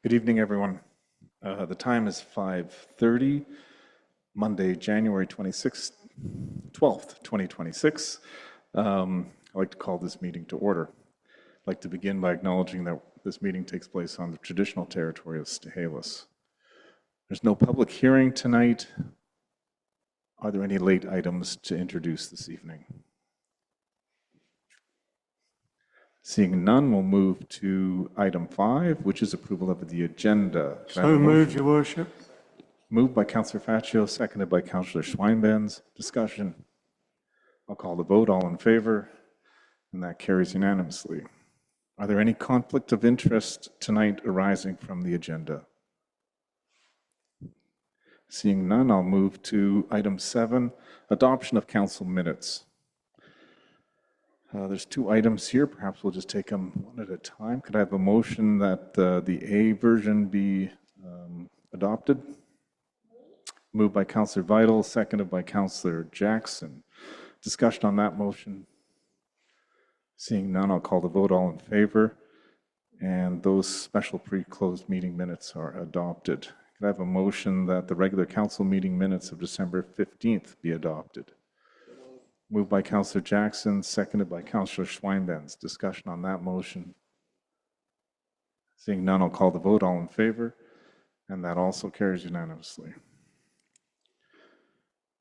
Good evening, everyone. The time is 5:30, Monday, January 12th, 2026. I'd like to call this meeting to order. I'd like to begin by acknowledging that this meeting takes place on the traditional territory of Stahelis. There's no public hearing tonight. Are there any late items to introduce this evening? Seeing none, we'll move to item 5, which is approval of the agenda. So moved, Your Worship. Moved by Councillor Faccio, seconded by Councillor Schweinbenz. Discussion. I'll call the vote. All in favor? And that carries unanimously. Are there any conflict of interest tonight arising from the agenda? Seeing none, I'll move to item 7, adoption of council minutes. There's 2 items here. Perhaps we'll just take them one at a time. Could I have a motion that the A version be adopted? Moved by Councillor Vital, seconded by Councillor Jackson. Discussion on that motion. Seeing none, I'll call the vote. All in favor? And those special pre-closed meeting minutes are adopted. Could I have a motion that the regular council meeting minutes of December 15th be adopted? Moved by Councillor Jackson, seconded by Councillor Schweinbenz. Discussion on that motion. Seeing none, I'll call the vote. All in favor? And that also carries unanimously.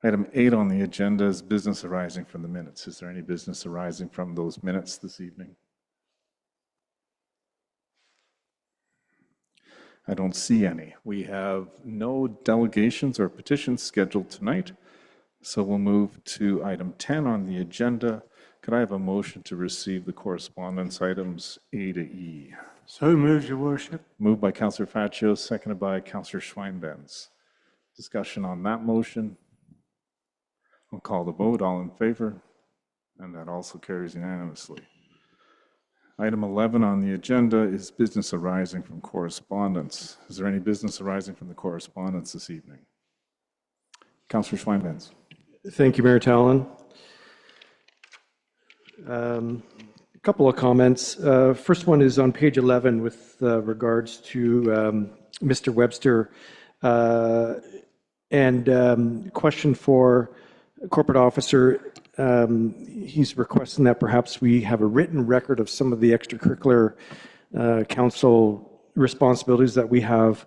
Item 8 on the agenda is business arising from the minutes. Is there any business arising from those minutes this evening? I don't see any. We have no delegations or petitions scheduled tonight. So we'll move to item 10 on the agenda. Could I have a motion to receive the correspondence items A to E? So moved, Your Worship. Moved by Councillor Faccio, seconded by Councillor Schweinbenz. Discussion on that motion. I'll call the vote. All in favor? And that also carries unanimously. Item 11 on the agenda is business arising from correspondence. Is there any business arising from the correspondence this evening? Councillor Schweinbenz. Thank you, Mayor Tallon. A couple of comments. First one is on page 11 with regards to Mr. Webster and question for corporate officer. He's requesting that perhaps we have a written record of some of the extracurricular council responsibilities that we have.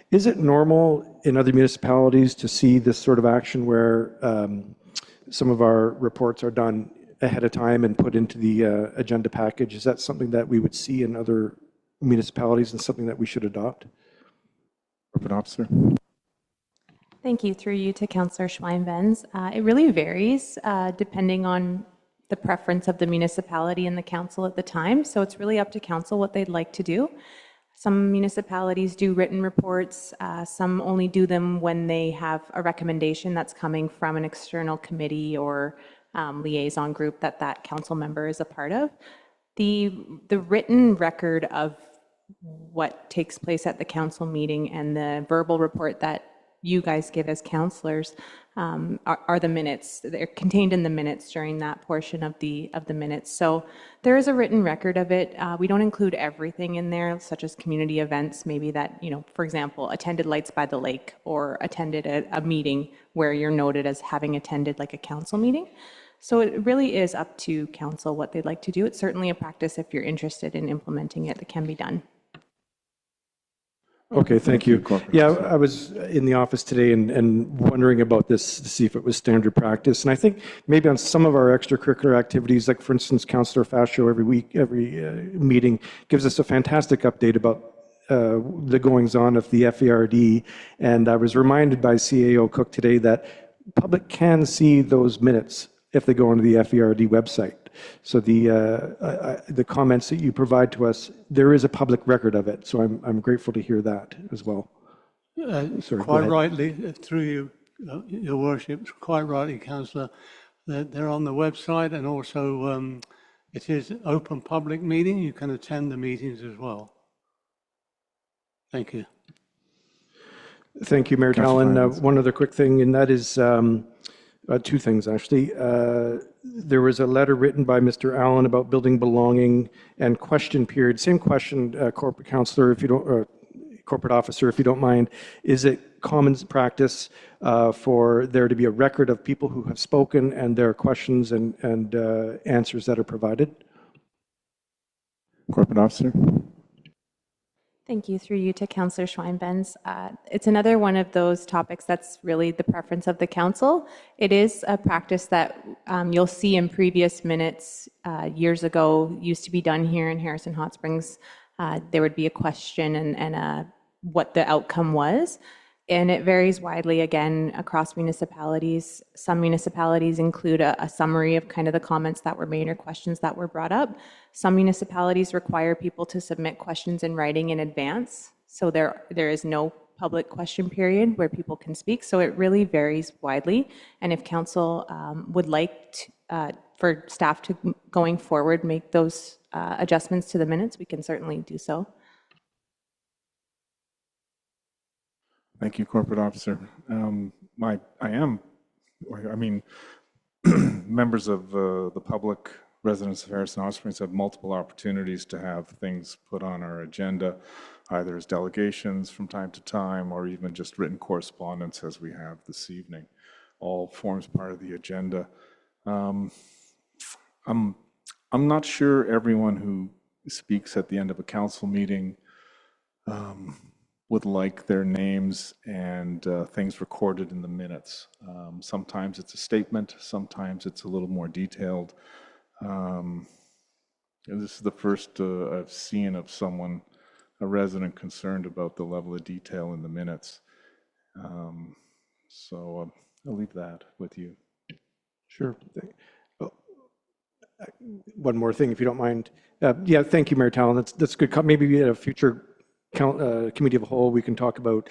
Is it normal in other municipalities to see this sort of action where some of our reports are done ahead of time and put into the agenda package? Is that something that we would see in other municipalities and something that we should adopt? Corporate officer. Thank you. Through you to Councillor Schweinbenz. It really varies depending on the preference of the municipality and the council at the time. So it's really up to council what they'd like to do. Some municipalities do written reports. Some only do them when they have a recommendation that's coming from an external committee or liaison group that council member is a part of. The written record of what takes place at the council meeting and the verbal report that you guys give as councillors are the minutes. They're contained in the minutes during that portion of the minutes. So there is a written record of it. We don't include everything in there, such as community events, maybe that, for example, attended Lights by the Lake or attended a meeting where you're noted as having attended like a council meeting. So it really is up to council what they'd like to do. It's certainly a practice if you're interested in implementing it that can be done. Okay, thank you. Yeah, I was in the office today and wondering about this to see if it was standard practice. And I think maybe on some of our extracurricular activities, like for instance, Councillor Fascio every week, every meeting gives us a fantastic update about the goings on of the FERD. And I was reminded by CAO Cook today that public can see those minutes if they go onto the FERD website. So the comments that you provide to us, there is a public record of it. So I'm grateful to hear that as well. Sorry, quite rightly, through you, Your Worship, quite rightly, Councillor, they're on the website, and also it is an open public meeting. You can attend the meetings as well. Thank you. Thank you, Mayor Tallon. One other quick thing, and that is 2 things actually. There was a letter written by Mr. Allen about building belonging and question period. Same question, corporate councillor, if you don't, corporate officer, if you don't mind, is it common practice for there to be a record of people who have spoken and their questions and answers that are provided? Corporate Officer. Thank you. Through you to Councillor Schweinbenz. It's another one of those topics that's really the preference of the council. It is a practice that you'll see in previous minutes years ago used to be done here in Harrison Hot Springs. There would be a question and what the outcome was. And it varies widely, again, across municipalities. Some municipalities include a summary of kind of the comments that were made or questions that were brought up. Some municipalities require people to submit questions in writing in advance. So there is no public question period where people can speak. So it really varies widely. And if council would like for staff to, going forward, make those adjustments to the minutes, we can certainly do so. Thank you, Corporate Officer. Members of the public, residents of Harrison Hot Springs have multiple opportunities to have things put on our agenda, either as delegations from time to time, or even just written correspondence as we have this evening. All forms part of the agenda. I'm not sure everyone who speaks at the end of a council meeting would like their names and things recorded in the minutes. Sometimes it's a statement, sometimes it's a little more detailed. This is the first I've seen of someone, a resident, concerned about the level of detail in the minutes. So I'll leave that with you. Sure. One more thing, if you don't mind. Yeah, thank you, Mayor Talon. That's good. Maybe at a future committee of the whole, we can talk about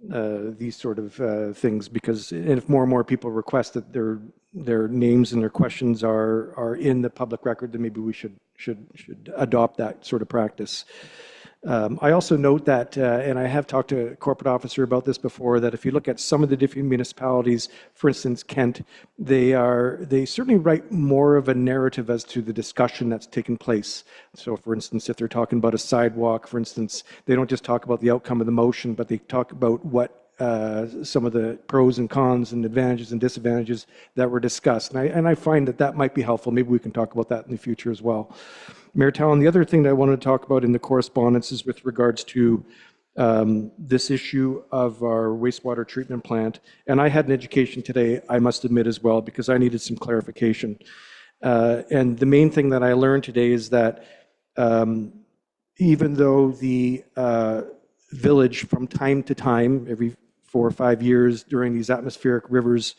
these sort of things, because if more and more people request that their names and their questions are in the public record, then maybe we should adopt that sort of practice. I also note that, and I have talked to a corporate officer about this before, that if you look at some of the different municipalities, for instance, Kent, they certainly write more of a narrative as to the discussion that's taken place. So for instance, if they're talking about a sidewalk, for instance, they don't just talk about the outcome of the motion, but they talk about what some of the pros and cons and advantages and disadvantages that were discussed. And I find that might be helpful. Maybe we can talk about that in the future as well. Mayor Talon, the other thing that I wanted to talk about in the correspondence is with regards to this issue of our wastewater treatment plant. And I had an education today, I must admit as well, because I needed some clarification. And the main thing that I learned today is that even though the village from time to time, every 4 or 5 years during these atmospheric rivers,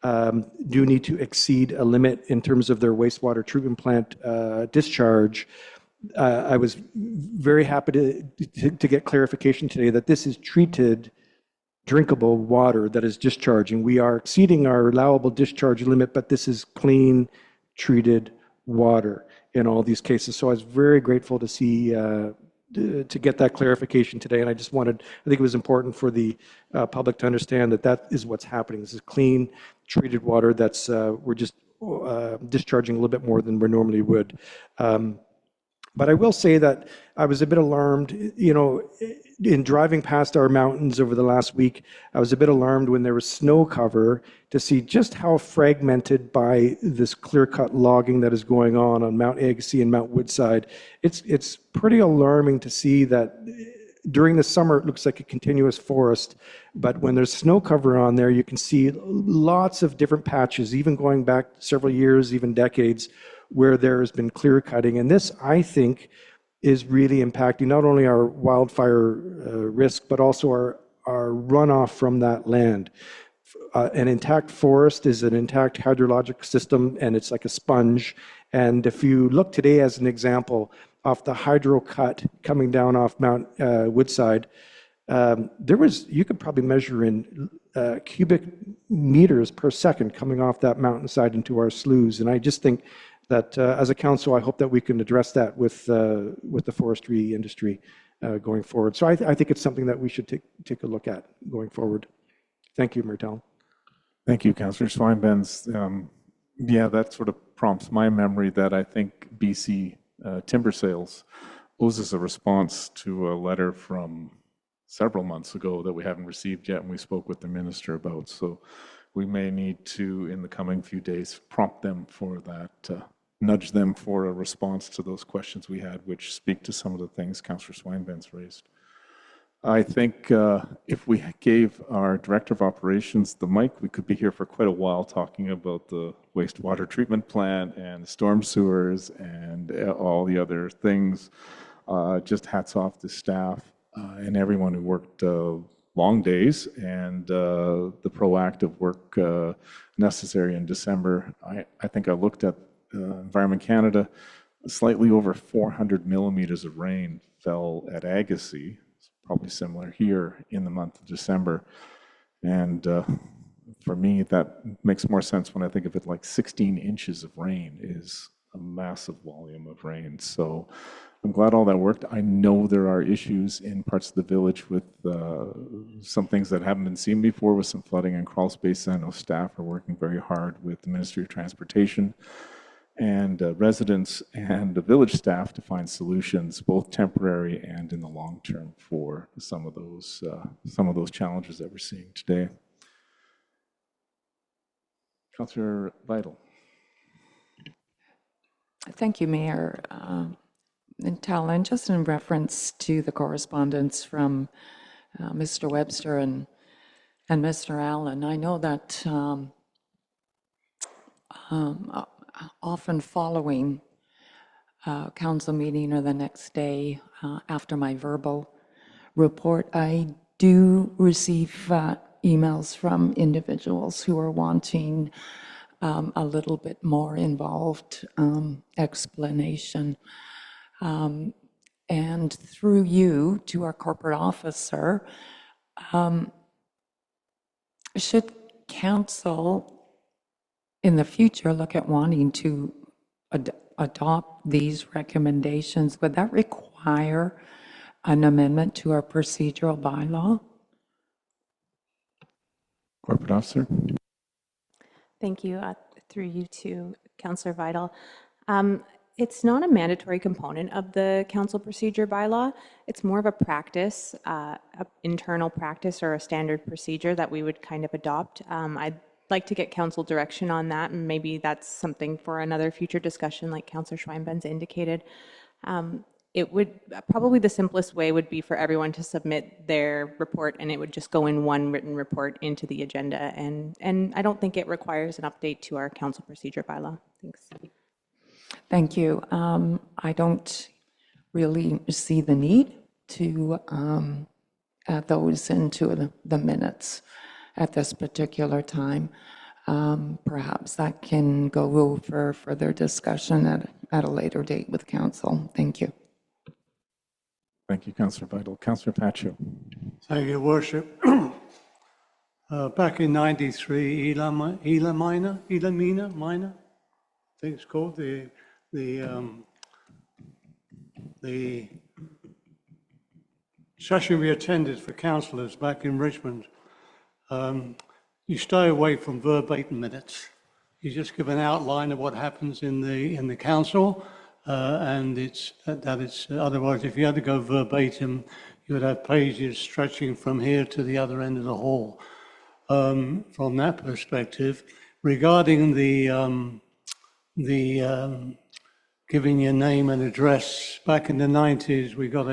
do need to exceed a limit in terms of their wastewater treatment plant discharge. I was very happy to get clarification today that this is treated drinkable water that is discharging. We are exceeding our allowable discharge limit, but this is clean, treated water in all these cases. So I was very grateful to see to get that clarification today. And I think it was important for the public to understand that is what's happening. This is clean, treated water that's, we're just discharging a little bit more than we normally would. But I will say that I was a bit alarmed, in driving past our mountains over the last week. I was a bit alarmed when there was snow cover to see just how fragmented by this clear-cut logging that is going on Mount Agassiz and Mount Woodside. It's pretty alarming to see that during the summer it looks like a continuous forest, but when there's snow cover on there, you can see lots of different patches, even going back several years, even decades, where there has been clear cutting. And this, I think, is really impacting not only our wildfire risk, but also our runoff from that land. An intact forest is an intact hydrologic system, and it's like a sponge. And if you look today as an example, off the hydro cut coming down off Mount Woodside, you could probably measure in cubic meters per second coming off that mountainside into our sloughs. And I just think that as a council, I hope that we can address that with the forestry industry going forward. So I think it's something that we should take a look at going forward. Thank you, Mayor Talon. Thank you, Councillor Schweinbenz. Yeah, that sort of prompts my memory that I think BC Timber Sales owes us a response to a letter from several months ago that we haven't received yet, and we spoke with the minister about. So we may need to, in the coming few days, prompt them for that, nudge them for a response to those questions we had, which speak to some of the things Councillor Swineben's raised. I think if we gave our Director of Operations the mic, we could be here for quite a while talking about the wastewater treatment plant and the storm sewers and all the other things. Just hats off to staff and everyone who worked long days and the proactive work necessary in December. I think I looked at Environment Canada, slightly over 400 millimeters of rain fell at Agassiz, probably similar here in the month of December. And for me, that makes more sense when I think of it like 16 inches of rain is a massive volume of rain. So I'm glad all that worked. I know there are issues in parts of the village with some things that haven't been seen before with some flooding in crawl space. I know staff are working very hard with the Ministry of Transportation and residents and the village staff to find solutions, both temporary and in the long term, for some of those challenges that we're seeing today. Councillor Vital. Thank you, Mayor. And Talon, just in reference to the correspondence from Mr. Webster and Mr. Allen, I know that often following council meeting or the next day after my verbal report, I do receive emails from individuals who are wanting a little bit more involved explanation. And through you to our corporate officer, should council in the future look at wanting to adopt these recommendations, would that require an amendment to our procedural bylaw? Corporate Officer. Thank you. Through you to Councillor Vital. It's not a mandatory component of the council procedure bylaw. It's more of a practice, a internal practice or a standard procedure that we would kind of adopt. I'd like to get council direction on that, and maybe that's something for another future discussion like Councillor Schweinben's indicated. It would probably the simplest way would be for everyone to submit their report, and it would just go in one written report into the agenda. And I don't think it requires an update to our council procedure bylaw. Thanks. Thank you. I don't really see the need to add those into the minutes at this particular time. Perhaps that can go for further discussion at a later date with council. Thank you. Thank you, Councillor Vital. Councillor Pacho. Thank you, Worship. Back in '93, Elamina, I think it's called, the session we attended for councillors back in Richmond. You stay away from verbatim minutes. You just give an outline of what happens in the council, and it's otherwise, if you had to go verbatim, you would have pages stretching from here to the other end of the hall. From that perspective, regarding the giving your name and address, back in the 90s, we got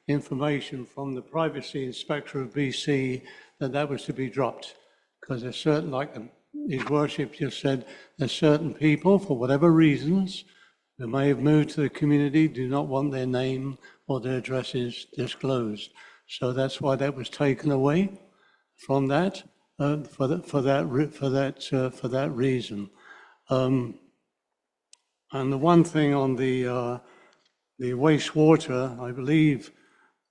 information from the Privacy Inspector of BC that was to be dropped, because there's certain, like His Worship just said, there's certain people, for whatever reasons, who may have moved to the community, do not want their name or their addresses disclosed. So that's why that was taken away from that, for that reason. And the one thing on the wastewater, I believe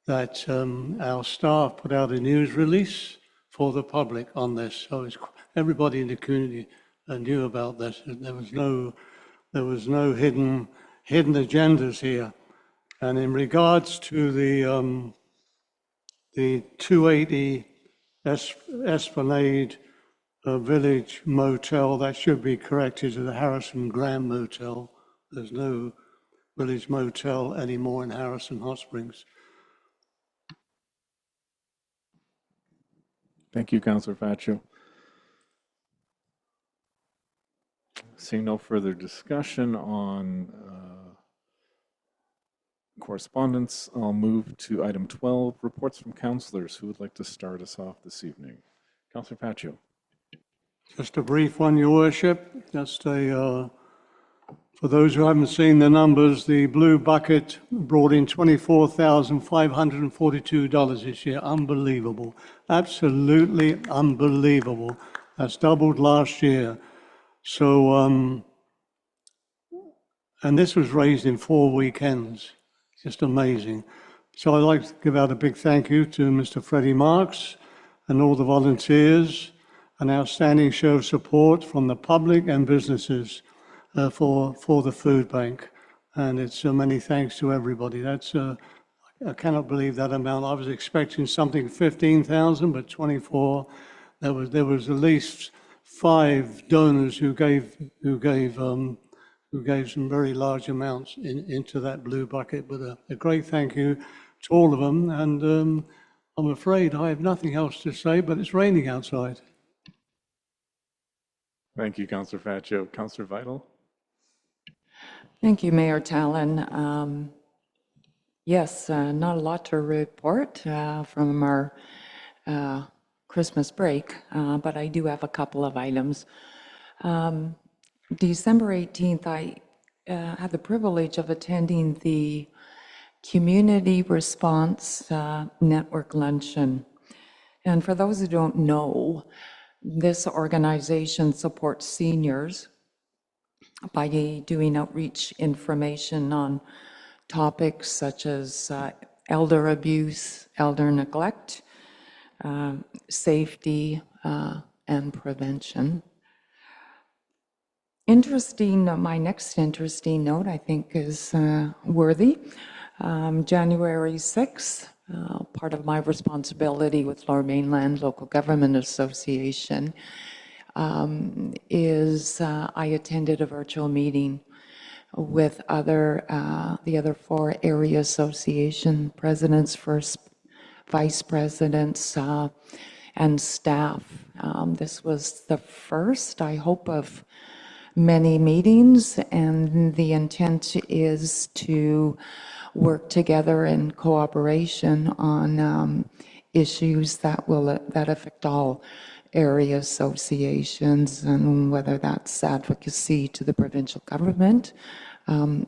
that our staff put out a news release for the public on this, so everybody in the community knew about this. There was no hidden agendas here. And in regards to the 280 Esplanade Village Motel, that should be corrected to the Harrison Grand Motel. There's no Village Motel anymore in Harrison Hot Springs. Thank you, Councillor Faccio. Seeing no further discussion on correspondence, I'll move to item 12, reports from councillors. Who would like to start us off this evening? Councillor Faccio. Just a brief one, Your Worship. Just a, for those who haven't seen the numbers, the Blue Bucket brought in $24,542 this year. Unbelievable. Absolutely unbelievable. That's doubled last year. So, and this was raised in 4 weekends. Just amazing. So I'd like to give out a big thank you to Mr. Freddie Marks and all the volunteers, an outstanding show of support from the public and businesses for the food bank. And it's many thanks to everybody. That's I cannot believe that amount. I was expecting something 15,000, but 24. There was at least 5 donors who gave some very large amounts into that Blue Bucket. But a great thank you to all of them. And I'm afraid I have nothing else to say, but it's raining outside. Thank you, Councillor Faccio. Councillor Vital. Thank you, Mayor Tallon. Yes, not a lot to report from our Christmas break, but I do have a couple of items. December 18th, I had the privilege of attending the Community Response Network Luncheon. And for those who don't know, this organization supports seniors by doing outreach information on topics such as elder abuse, elder neglect, safety, and prevention. My next interesting note, I think, is worthy. January 6th, part of my responsibility with Lower Mainland Local Government Association is I attended a virtual meeting with the other 4 area association presidents, first vice presidents, and staff. This was the first, I hope, of many meetings, and the intent is to work together in cooperation on issues that affect all area associations, and whether that's advocacy to the provincial government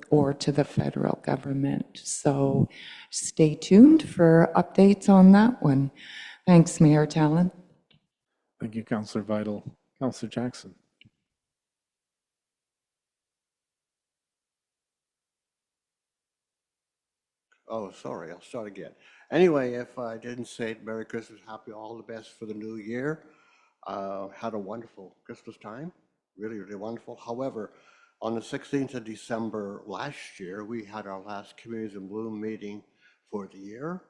or to the federal government. So stay tuned for updates on that one. Thanks, Mayor Tallon. Thank you, Councillor Vital. Councillor Jackson. Oh, sorry, I'll start again. Anyway, if I didn't say it, Merry Christmas, happy, all the best for the new year. Had a wonderful Christmas time, really, really wonderful. However, on the 16th of December last year, we had our last Communities in Bloom meeting for the year.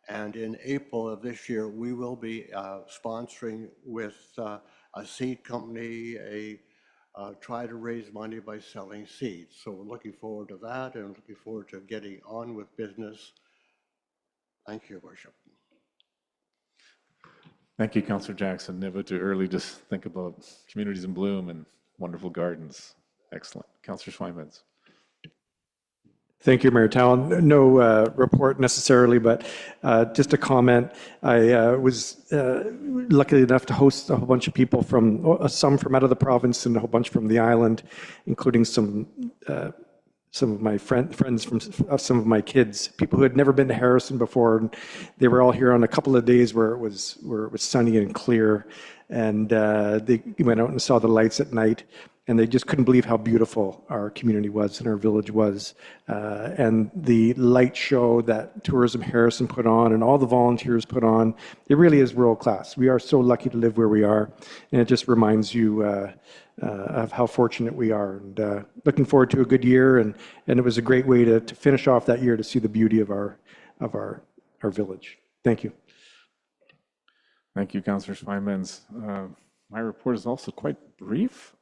And in April of this year, we will be sponsoring with a seed company, try to raise money by selling seeds. So we're looking forward to that and looking forward to getting on with business. Thank you, Your Worship. Thank you, Councillor Jackson. Never too early to think about Communities in Bloom and wonderful gardens. Excellent. Councillor Schweinmans. Thank you, Mayor Tallon. No report necessarily, but just a comment. I was lucky enough to host a whole bunch of people some from out of the province and a whole bunch from the island, including some of my friends from some of my kids, people who had never been to Harrison before. And they were all here on a couple of days where it was sunny and clear, and they went out and saw the lights at night. And they just couldn't believe how beautiful our community was and our village was. And the light show that Tourism Harrison put on and all the volunteers put on, it really is world class. We are so lucky to live where we are. And it just reminds you of how fortunate we are. And looking forward to a good year. And it was a great way to finish off that year to see the beauty of our village. Thank you. Thank you, Councillor Schweinmans. My report is also quite brief.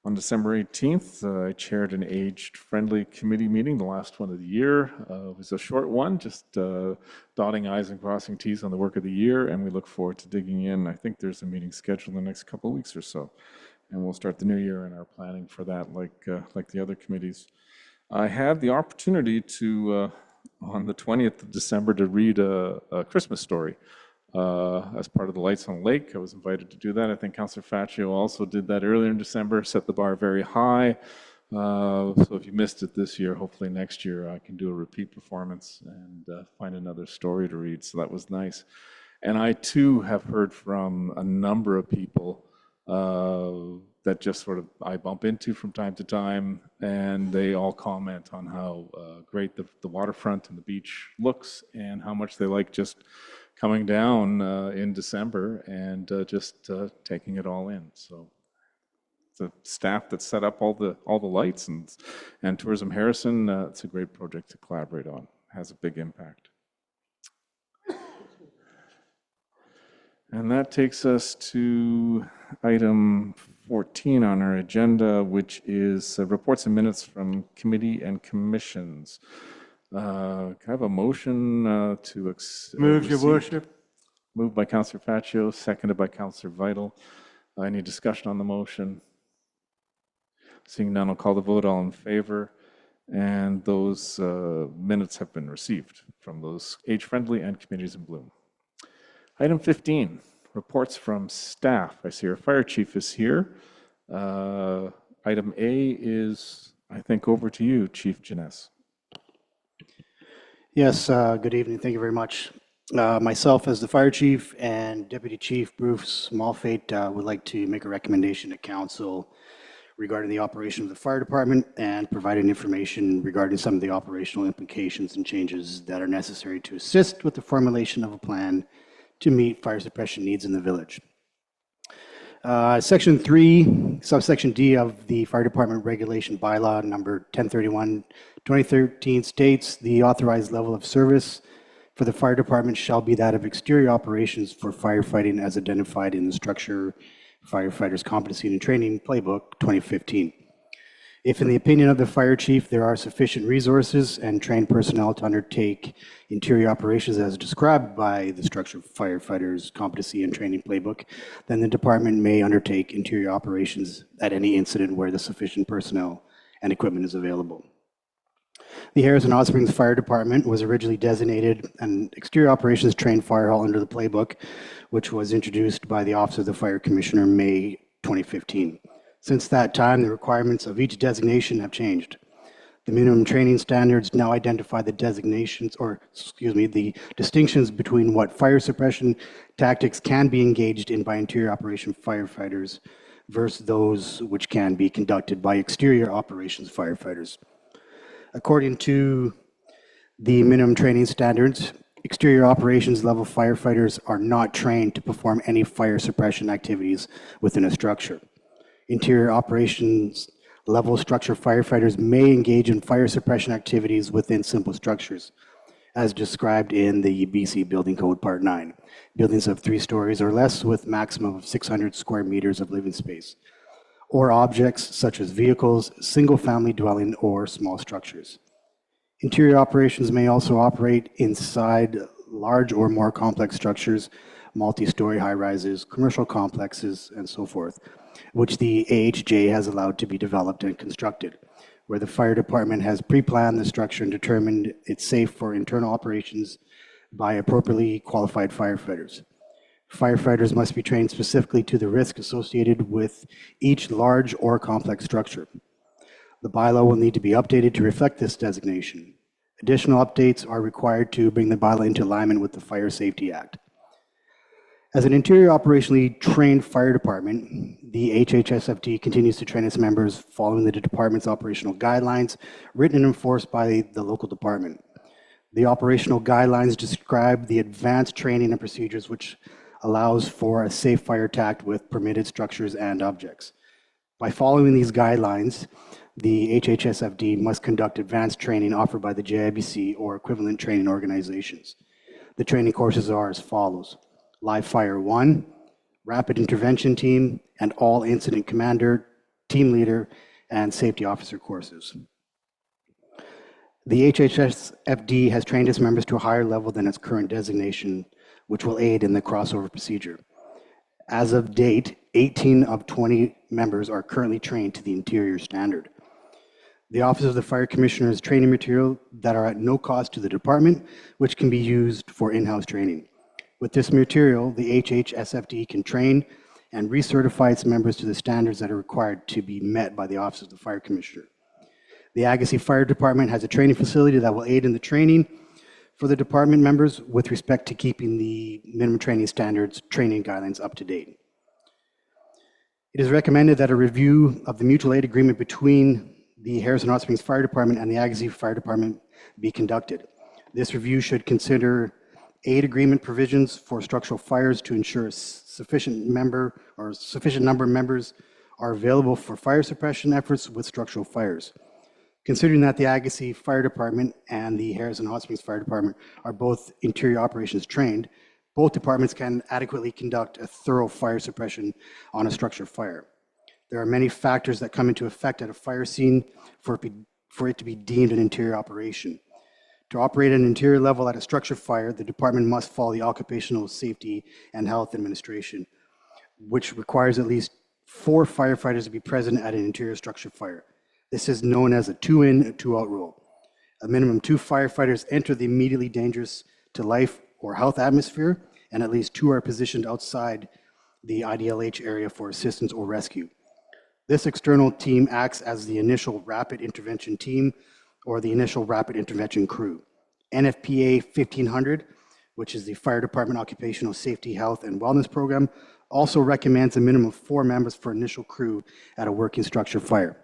On December 18th, I chaired an age-friendly committee meeting, the last one of the year. It was a short one, just dotting i's and crossing t's on the work of the year, and we look forward to digging in. I think there's a meeting scheduled in the next couple of weeks or so, and we'll start the new year in our planning for that, like the other committees. I had the opportunity to, on the 20th of December, to read a Christmas story. As part of the Lights on the Lake. I was invited to do that. I think Councillor Faccio also did that earlier in December, set the bar very high. So if you missed it this year, hopefully next year I can do a repeat performance and find another story to read. So that was nice. And I too have heard from a number of people that just sort of I bump into from time to time, and they all comment on how great the waterfront and the beach looks and how much they like just coming down in December and just taking it all in. So the staff that set up all the lights and Tourism Harrison, it's a great project to collaborate on. It has a big impact. And that takes us to item 14 on our agenda, which is reports and minutes from committee and commissions. Can I have a motion to accept? Move, Your Worship. Moved by Councillor Faccio, seconded by Councillor Vital. Any discussion on the motion? Seeing none, I'll call the vote. All in favor. And those minutes have been received from those age-friendly and communities in bloom. Item 15, reports from staff. I see our fire chief is here. Item A is, I think, over to you, Chief Jeunesse. Yes, good evening. Thank you very much. Myself as the fire chief and Deputy Chief Bruce Malfate would like to make a recommendation to council regarding the operation of the fire department and providing information regarding some of the operational implications and changes that are necessary to assist with the formulation of a plan to meet fire suppression needs in the village. Section 3, subsection D of the Fire Department Regulation Bylaw number 1031/2013 states the authorized level of service for the fire department shall be that of exterior operations for firefighting as identified in the Structure Firefighters Competency and Training Playbook 2015. If in the opinion of the fire chief there are sufficient resources and trained personnel to undertake interior operations as described by the Structure Firefighters Competency and Training Playbook, then the department may undertake interior operations at any incident where the sufficient personnel and equipment is available. The Harrison Hot Springs Fire Department was originally designated an exterior operations trained fire hall under the playbook, which was introduced by the Office of the Fire Commissioner May 2015. Since that time, the requirements of each designation have changed. The minimum training standards now identify the designations, the distinctions between what fire suppression tactics can be engaged in by interior operation firefighters versus those which can be conducted by exterior operations firefighters. According to the minimum training standards, exterior operations level firefighters are not trained to perform any fire suppression activities within a structure. Interior operations level structure firefighters may engage in fire suppression activities within simple structures, as described in the BC Building Code Part 9. Buildings of 3 stories or less with maximum of 600 square meters of living space, or objects such as vehicles, single-family dwelling, or small structures. Interior operations may also operate inside large or more complex structures, multi-story high-rises, commercial complexes, and so forth, which the AHJ has allowed to be developed and constructed, where the fire department has pre-planned the structure and determined it's safe for internal operations by appropriately qualified firefighters. Firefighters must be trained specifically to the risk associated with each large or complex structure. The bylaw will need to be updated to reflect this designation. Additional updates are required to bring the bylaw into alignment with the Fire Safety Act. As an interior operationally trained fire department, the HHSFD continues to train its members following the department's operational guidelines written and enforced by the local department. The operational guidelines describe the advanced training and procedures which allows for a safe fire attack with permitted structures and objects. By following these guidelines, the HHSFD must conduct advanced training offered by the JIBC or equivalent training organizations. The training courses are as follows: Live Fire 1, Rapid Intervention Team, and All Incident Commander team leader, and safety officer courses. The HHSFD has trained its members to a higher level than its current designation, which will aid in the crossover procedure. As of date, 18 of 20 members are currently trained to the interior standard. The Office of the Fire Commissioner has training material that are at no cost to the department, which can be used for in-house training. With this material, the HHSFD can train and recertify its members to the standards that are required to be met by the Office of the Fire Commissioner. The Agassiz Fire Department has a training facility that will aid in the training for the department members with respect to keeping the minimum training standards, training guidelines up to date. It is recommended that a review of the mutual aid agreement between the Harrison Hot Springs Fire Department and the Agassiz Fire Department be conducted. This review should consider aid agreement provisions for structural fires to ensure a sufficient number of members are available for fire suppression efforts with structural fires. Considering that the Agassiz Fire Department and the Harrison Hot Springs Fire Department are both interior operations trained, both departments can adequately conduct a thorough fire suppression on a structure fire. There are many factors that come into effect at a fire scene for it to be deemed an interior operation. To operate at an interior level at a structure fire, the department must follow the Occupational Safety and Health Administration, which requires at least 4 firefighters to be present at an interior structure fire. This is known as a 2-in, 2-out rule. A minimum 2 firefighters enter the immediately dangerous to life or health atmosphere, and at least 2 are positioned outside the IDLH area for assistance or rescue. This external team acts as the initial rapid intervention team or the initial rapid intervention crew. NFPA 1500, which is the Fire Department Occupational Safety, Health, and Wellness Program, also recommends a minimum of 4 members for initial crew at a working structure fire.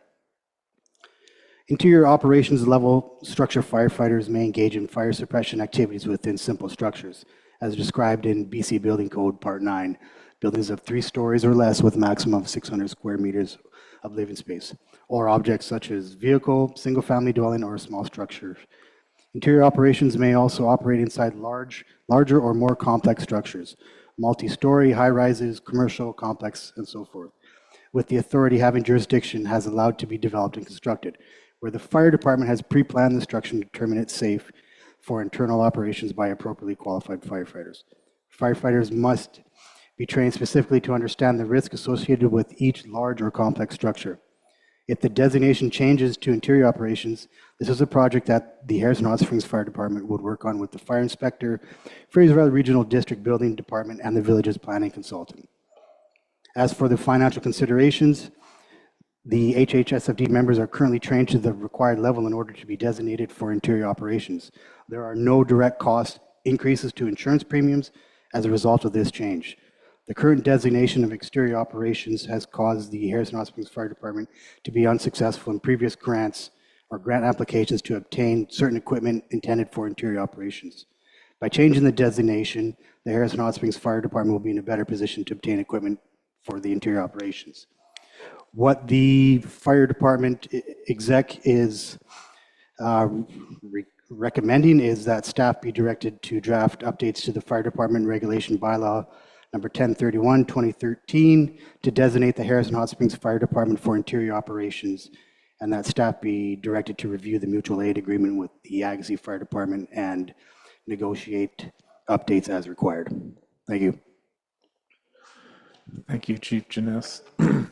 Interior operations level structure firefighters may engage in fire suppression activities within simple structures, as described in BC Building Code Part 9, buildings of 3 stories or less with a maximum of 600 square meters of living space, or objects such as vehicle, single-family dwelling, or small structures. Interior operations may also operate inside larger or more complex structures, multi-story, high-rises, commercial, complex, and so forth, with the authority having jurisdiction has allowed to be developed and constructed, where the fire department has pre-planned the structure to determine it safe for internal operations by appropriately qualified firefighters. Firefighters must be trained specifically to understand the risk associated with each large or complex structure. If the designation changes to interior operations, this is a project that the Harrison Hot Springs Fire Department would work on with the fire inspector, Fraser Regional District Building Department, and the village's planning consultant. As for the financial considerations, the HHSFD members are currently trained to the required level in order to be designated for interior operations. There are no direct cost increases to insurance premiums as a result of this change. The current designation of exterior operations has caused the Harrison Hot Springs Fire Department to be unsuccessful in previous grants or grant applications to obtain certain equipment intended for interior operations. By changing the designation, the Harrison Hot Springs Fire Department will be in a better position to obtain equipment for the interior operations. What the fire department exec is recommending is that staff be directed to draft updates to the fire department regulation bylaw number 1031, 2013, to designate the Harrison Hot Springs Fire Department for interior operations, and that staff be directed to review the mutual aid agreement with the Agassiz Fire Department and negotiate updates as required. Thank you. Thank you, Chief Janess.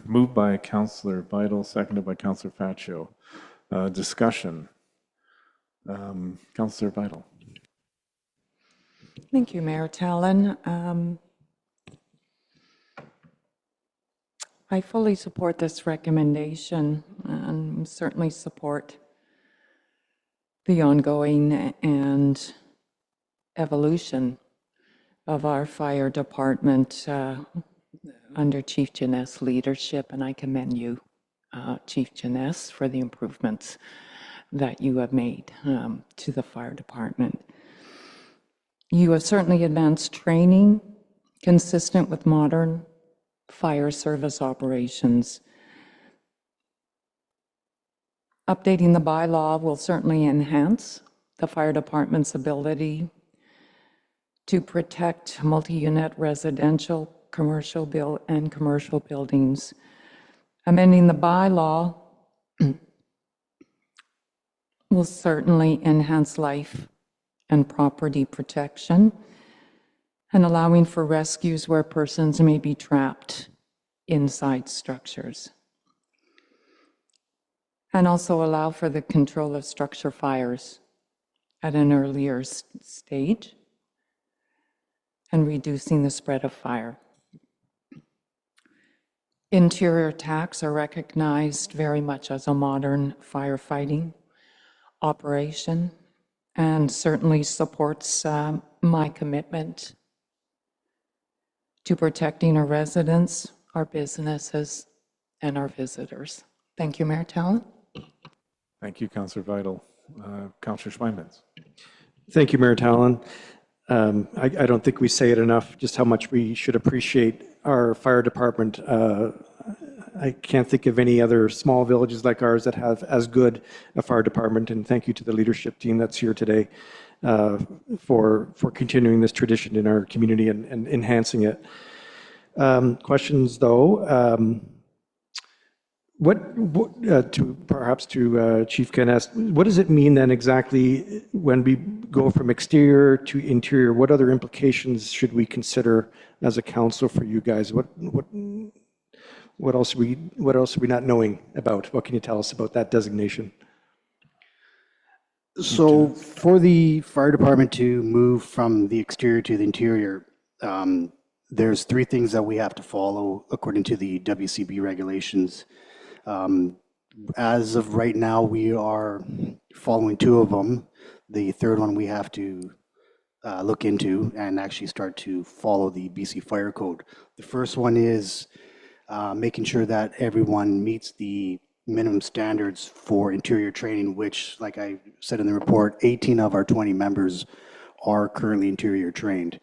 Moved by Councillor Vital, seconded by Councillor Faccio. Discussion. Councillor Vital. Thank you, Mayor Tallon. I fully support this recommendation and certainly support the ongoing and evolution of our fire department under Chief Janess' leadership, and I commend you, Chief Janess, for the improvements that you have made to the fire department. You have certainly advanced training consistent with modern fire service operations. Updating the bylaw will certainly enhance the fire department's ability to protect multi-unit residential, commercial commercial buildings Amending the bylaw will certainly enhance life and property protection, and allowing for rescues where persons may be trapped inside structures. And also allow for the control of structure fires at an earlier stage and reducing the spread of fire. Interior attacks are recognized very much as a modern firefighting operation, and certainly supports my commitment to protecting our residents, our businesses, and our visitors. Thank you, Mayor Talon. Thank you, Councillor Vital. Councillor Schweinbenz. Thank you, Mayor Talon. I don't think we say it enough, just how much we should appreciate our fire department. I can't think of any other small villages like ours that have as good a fire department, and thank you to the leadership team that's here today for continuing this tradition in our community and enhancing it. Questions, though. Perhaps to Chief Canes, what does it mean then exactly when we go from exterior to interior? What other implications should we consider as a council for you guys? What else are we not knowing about? What can you tell us about that designation? So for the fire department to move from the exterior to the interior, there's 3 things that we have to follow according to the WCB regulations. As of right now, we are following 2 of them. The third one we have to look into and actually start to follow the BC Fire Code. The first one is making sure that everyone meets the minimum standards for interior training, which, like I said in the report, 18 of our 20 members are currently interior trained.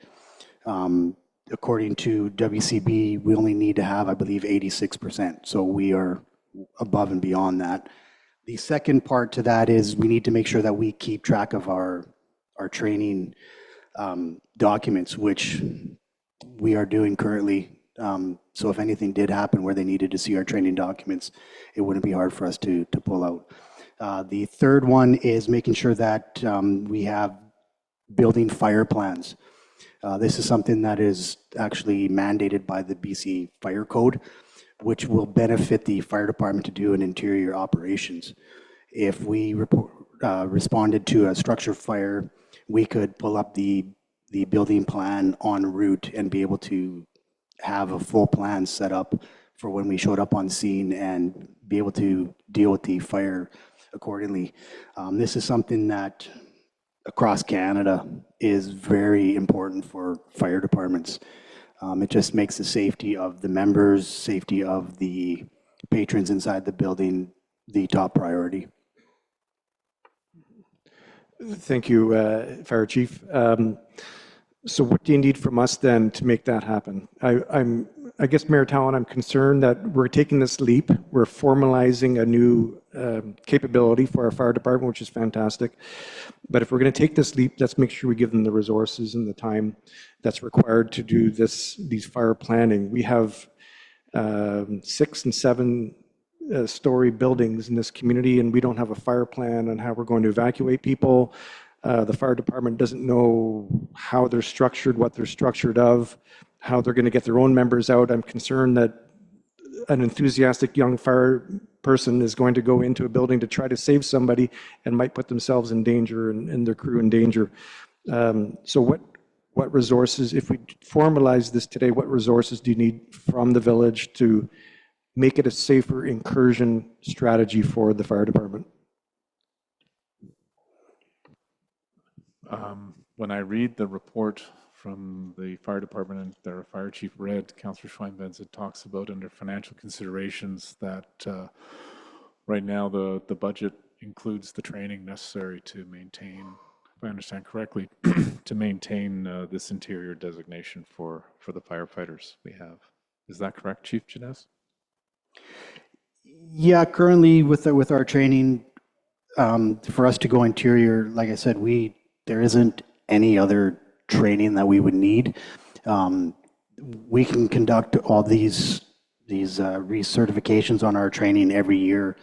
According to WCB, we only need to have, I believe, 86%. So we are above and beyond that. The second part to that is we need to make sure that we keep track of our training documents, which we are doing currently. So if anything did happen where they needed to see our training documents, it wouldn't be hard for us to pull out. The third one is making sure that we have building fire plans. This is something that is actually mandated by the BC Fire Code, which will benefit the fire department to do in interior operations. If we responded to a structure fire, we could pull up the building plan en route and be able to have a full plan set up for when we showed up on scene and be able to deal with the fire accordingly. This is something that across Canada is very important for fire departments. It just makes the safety of the members, safety of the patrons inside the building the top priority. Thank you, Fire Chief. So what do you need from us then to make that happen? I guess, Mayor Talon, I'm concerned that we're taking this leap. We're formalizing a new capability for our fire department, which is fantastic. But if we're going to take this leap, let's make sure we give them the resources and the time that's required to do these fire planning. We have 6 and 7 story buildings in this community, and we don't have a fire plan on how we're going to evacuate people. The fire department doesn't know how they're structured, what they're structured of, how they're going to get their own members out. I'm concerned that an enthusiastic young fire person is going to go into a building to try to save somebody and might put themselves in danger and their crew in danger. So what resources, if we formalize this today, what resources do you need from the village to make it a safer incursion strategy for the fire department? When I read the report from the fire department and their fire chief read, Councillor Schweinbenz, it talks about under financial considerations that right now the budget includes the training necessary to maintain, if I understand correctly, to maintain this interior designation for the firefighters we have. Is that correct, Chief Jeunesse? Yeah, currently with our training, for us to go interior, like I said, there isn't any other training that we would need. We can conduct all these recertifications on our training every year.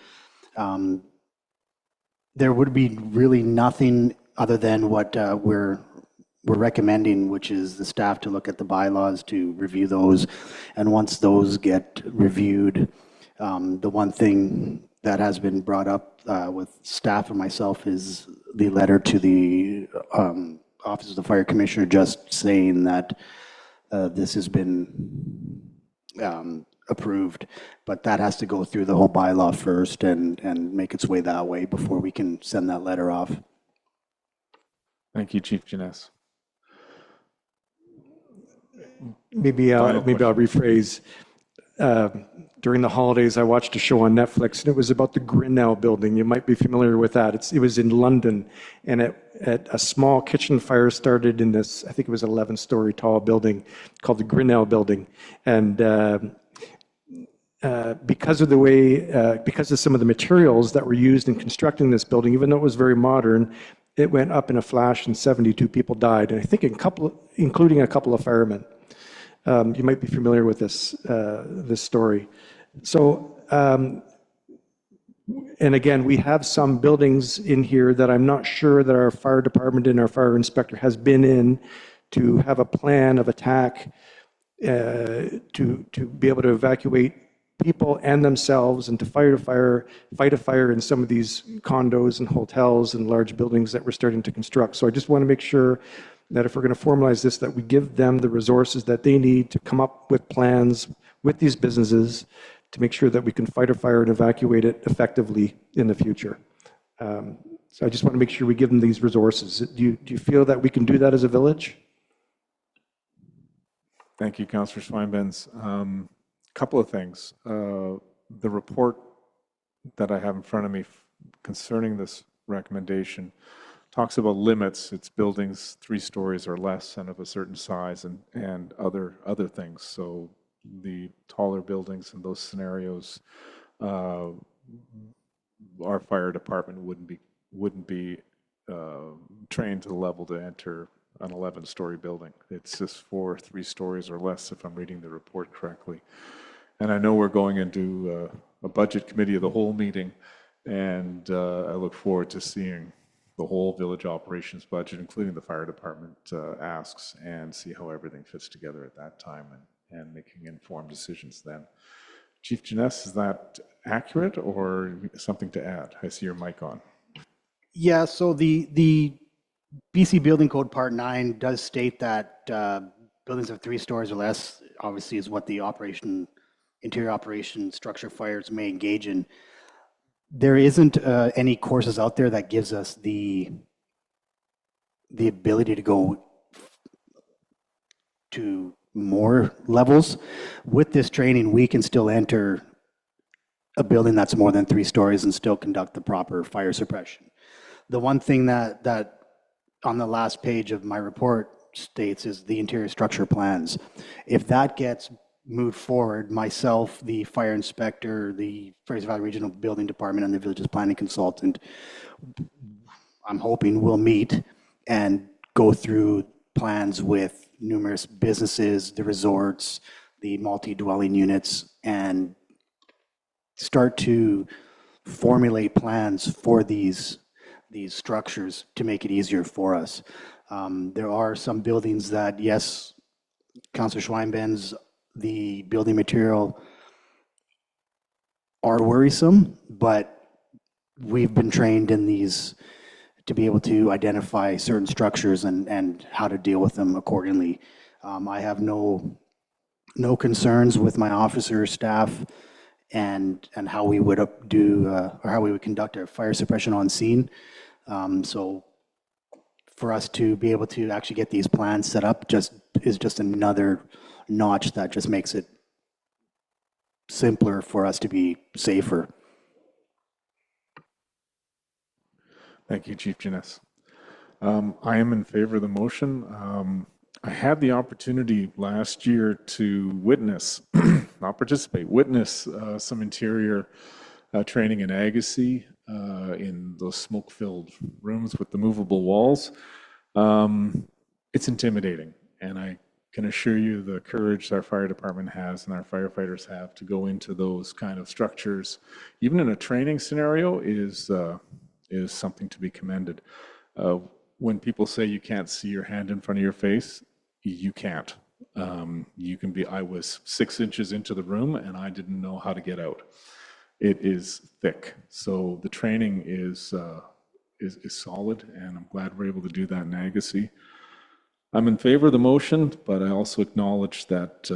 There would be really nothing other than what we're recommending, which is the staff to look at the bylaws, to review those. And once those get reviewed, the one thing that has been brought up with staff and myself is the letter to the Office of the Fire Commissioner just saying that this has been approved, but that has to go through the whole bylaw first and make its way that way before we can send that letter off. Thank you, Chief Janess. Maybe I'll rephrase. During the holidays, I watched a show on Netflix, and it was about the Grinnell Building. You might be familiar with that. It was in London, and at a small kitchen fire started in this, I think it was an 11-story tall building called the Grinnell Building. And because of the way, because of some of the materials that were used in constructing this building, even though it was very modern, it went up in a flash, and 72 people died, and I think including a couple of firemen. You might be familiar with this story. So, and again, we have some buildings in here that I'm not sure that our fire department and our fire inspector has been in to have a plan of attack to be able to evacuate people and themselves and to fight a fire in some of these condos and hotels and large buildings that we're starting to construct. So I just want to make sure that if we're going to formalize this, that we give them the resources that they need to come up with plans with these businesses to make sure that we can fight a fire and evacuate it effectively in the future. So I just want to make sure we give them these resources. Do you feel that we can do that as a village? Thank you, Councillor Schweinbenz. Couple of things. The report that I have in front of me concerning this recommendation talks about limits. It's buildings 3 stories or less and of a certain size and other things. So the taller buildings in those scenarios, our fire department wouldn't be trained to the level to enter an 11-story building. It's just for 3 stories or less, if I'm reading the report correctly. And I know we're going into a budget committee of the whole meeting, and I look forward to seeing the whole village operations budget, including the fire department asks, and see how everything fits together at that time and making informed decisions then. Chief Janess, is that accurate or something to add? I see your mic on. Yeah, so the BC Building Code Part 9 does state that buildings of 3 stories or less obviously is what the interior operation structure fires may engage in. There isn't any courses out there that gives us the ability to go to more levels. With this training, we can still enter a building that's more than 3 stories and still conduct the proper fire suppression. The one thing that on the last page of my report states is the interior structure plans. If that gets moved forward, myself, the fire inspector, the Fraser Valley Regional Building Department, and the village's planning consultant, I'm hoping will meet and go through plans with numerous businesses, the resorts, the multi-dwelling units, and start to formulate plans for these structures to make it easier for us. There are some buildings that, yes, Councillor Schweinbenz, the building material are worrisome, but we've been trained in these to be able to identify certain structures and how to deal with them accordingly. I have no concerns with my officer staff and how we would do or how we would conduct our fire suppression on scene. So for us to be able to actually get these plans set up is just another notch that just makes it simpler for us to be safer. Thank you, Chief Janess. I am in favor of the motion. I had the opportunity last year to witness, not participate, witness some interior training in Agassiz in those smoke-filled rooms with the movable walls. It's intimidating, and I can assure you the courage our fire department has and our firefighters have to go into those kind of structures, even in a training scenario, is something to be commended. When people say you can't see your hand in front of your face, you can't. You can be, I was 6 inches into the room and I didn't know how to get out. It is thick. So the training is solid, and I'm glad we're able to do that in Agassiz. I'm in favor of the motion, but I also acknowledge that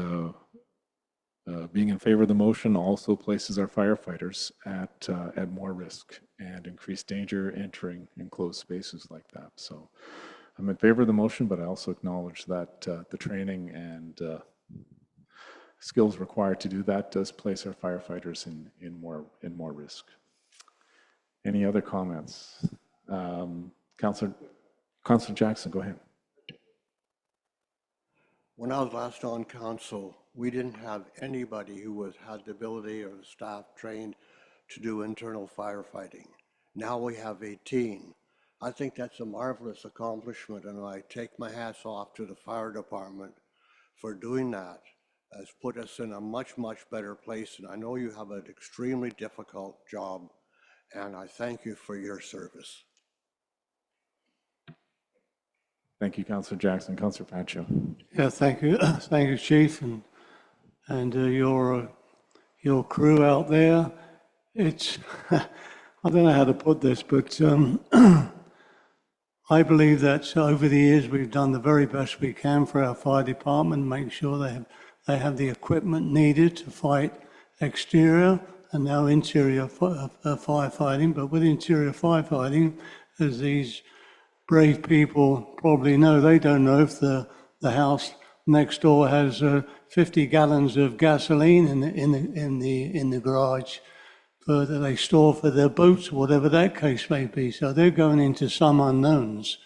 being in favor of the motion also places our firefighters at more risk and increased danger entering enclosed spaces like that. So I'm in favor of the motion, but I also acknowledge that the training and skills required to do that does place our firefighters in more risk. Any other comments? Councillor Jackson, go ahead. When I was last on council, we didn't have anybody who had the ability or the staff trained to do internal firefighting. Now we have 18. I think that's a marvelous accomplishment, and I take my hats off to the fire department for doing that. Has put us in a much, much better place, and I know you have an extremely difficult job, and I thank you for your service. Thank you, Councillor Jackson. Councillor Pacho. Yeah, thank you. Thank you, Chief, and your crew out there. It's, I don't know how to put this, but I believe that over the years we've done the very best we can for our fire department, make sure they have the equipment needed to fight exterior and now interior firefighting. But with interior firefighting, as these brave people probably know, they don't know if the house next door has 50 gallons of gasoline in the garage that they store for their boats, whatever that case may be. So they're going into some unknowns.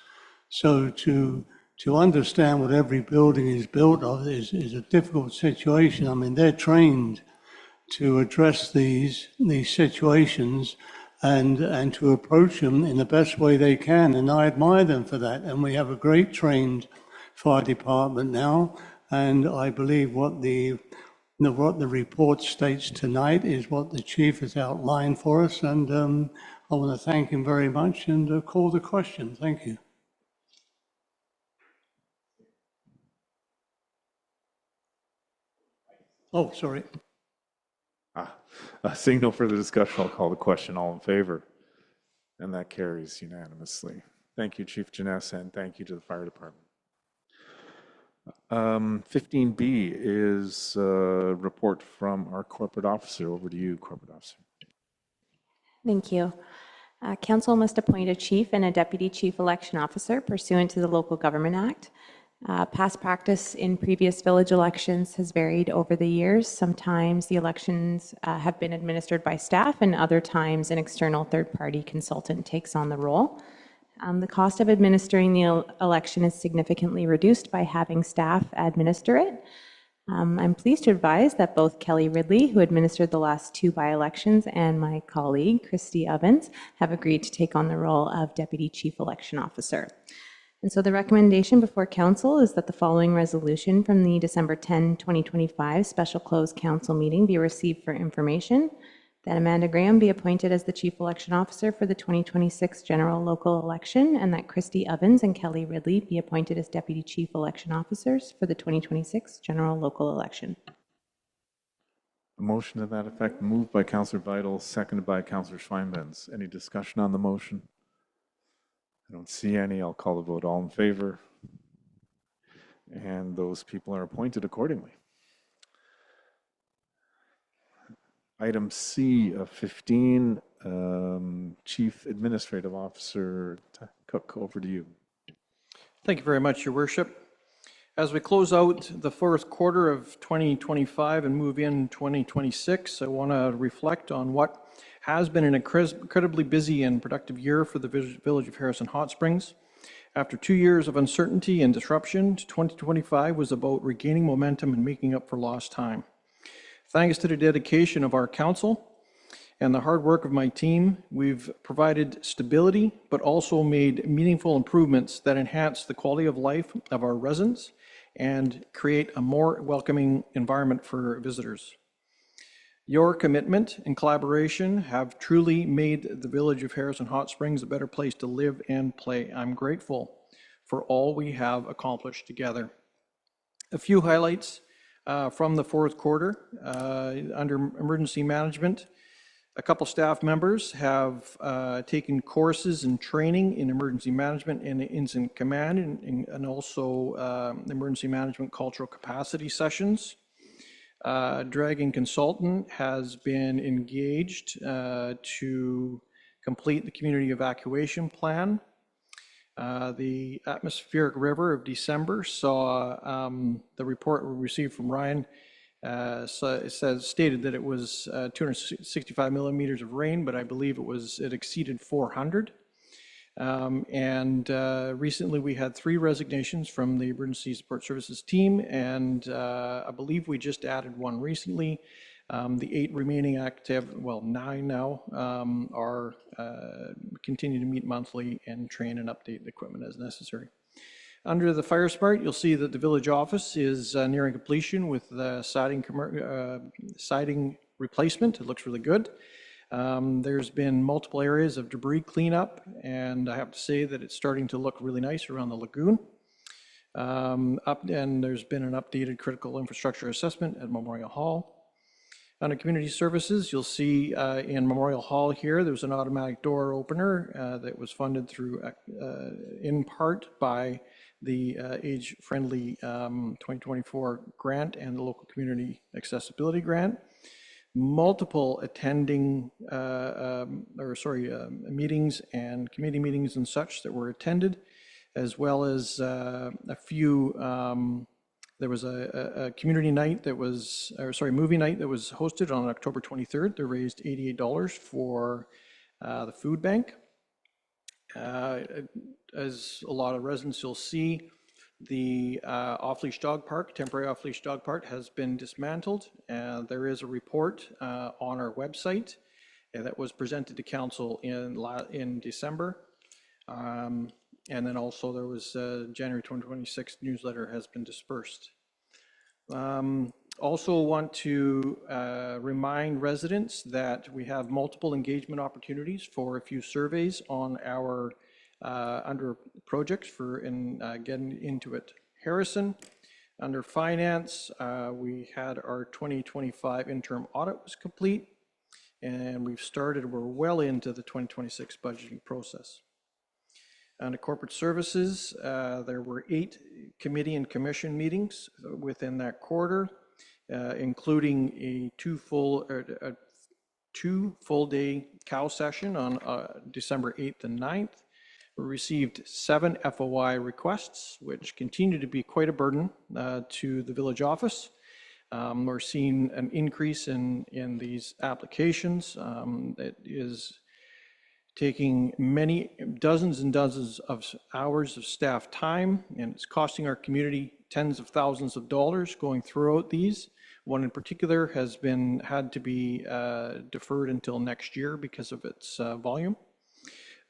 So to understand what every building is built of is a difficult situation. I mean, they're trained to address these situations and to approach them in the best way they can. And I admire them for that. And we have a great trained fire department now. And I believe what the report states tonight is what the chief has outlined for us. And I want to thank him very much and call the question. Thank you. Oh, sorry. Seeing no further discussion, I'll call the question. All in favor? And that carries unanimously. Thank you, Chief Janessa, and thank you to the fire department. 15B is a report from our corporate officer. Over to you, corporate officer. Thank you. Council must appoint a chief and a deputy chief election officer pursuant to the Local Government Act. Past practice in previous village elections has varied over the years. Sometimes the elections have been administered by staff, and other times an external third-party consultant takes on the role. The cost of administering the election is significantly reduced by having staff administer it. I'm pleased to advise that both Kelly Ridley, who administered the last 2 by-elections, and my colleague, Christy Ovens, have agreed to take on the role of Deputy Chief Election Officer. And so the recommendation before Council is that the following resolution from the December 10, 2025 Special Closed Council meeting be received for information, that Amanda Graham be appointed as the Chief Election Officer for the 2026 General Local Election, and that Christy Ovens and Kelly Ridley be appointed as Deputy Chief Election Officers for the 2026 General Local Election. A motion to that effect moved by Councillor Vital, seconded by Councillor Schweinbenz. Any discussion on the motion? I don't see any. I'll call the vote. All in favor? And those people are appointed accordingly. Item C of 15, Chief Administrative Officer Cook, over to you. Thank you very much, Your Worship. As we close out the first quarter of 2025 and move in 2026, I want to reflect on what has been an incredibly busy and productive year for the village of Harrison Hot Springs. After 2 years of uncertainty and disruption, 2025 was about regaining momentum and making up for lost time. Thanks to the dedication of our council and the hard work of my team, we've provided stability, but also made meaningful improvements that enhance the quality of life of our residents and create a more welcoming environment for visitors. Your commitment and collaboration have truly made the village of Harrison Hot Springs a better place to live and play. I'm grateful for all we have accomplished together. A few highlights from the fourth quarter. Under emergency management, a couple staff members have taken courses and training in emergency management and incident command and also emergency management cultural capacity sessions. Dragon Consultant has been engaged to complete the community evacuation plan. The atmospheric river of December saw the report we received from Ryan stated that it was 265 millimeters of rain, but I believe it exceeded 400. Recently we had 3 resignations from the Emergency Support Services team, and I believe we just added 1 recently. The 8 remaining active, well, 9 now, are continue to meet monthly and train and update the equipment as necessary. Under the fire smart, you'll see that the village office is nearing completion with the siding replacement. It looks really good. There's been multiple areas of debris cleanup, and I have to say that it's starting to look really nice around the lagoon. And there's been an updated critical infrastructure assessment at Memorial Hall. Under community services, you'll see in Memorial Hall here, there's an automatic door opener that was funded through, in part by the Age-Friendly 2024 grant and the local community accessibility grant. Multiple attending, meetings and committee meetings and such that were attended, as well as a few, there was a community night that was, movie night that was hosted on October 23rd. They raised $88 for the food bank. As a lot of residents you'll see, the off-leash dog park, temporary off-leash dog park, has been dismantled. There is a report on our website that was presented to council in December. And then also there was January 2026 newsletter has been dispersed. Also want to remind residents that we have multiple engagement opportunities for a few surveys on our under projects for getting into it. Harrison, under finance, we had our 2025 interim audit was complete, and we're well into the 2026 budgeting process. Under corporate services, there were 8 committee and commission meetings within that quarter, including a 2 full day cow session on December 8th and 9th. We received 7 FOI requests, which continue to be quite a burden to the village office. We're seeing an increase in these applications. It is taking many dozens and dozens of hours of staff time, and it's costing our community tens of thousands of dollars going throughout these. One in particular has had to be deferred until next year because of its volume.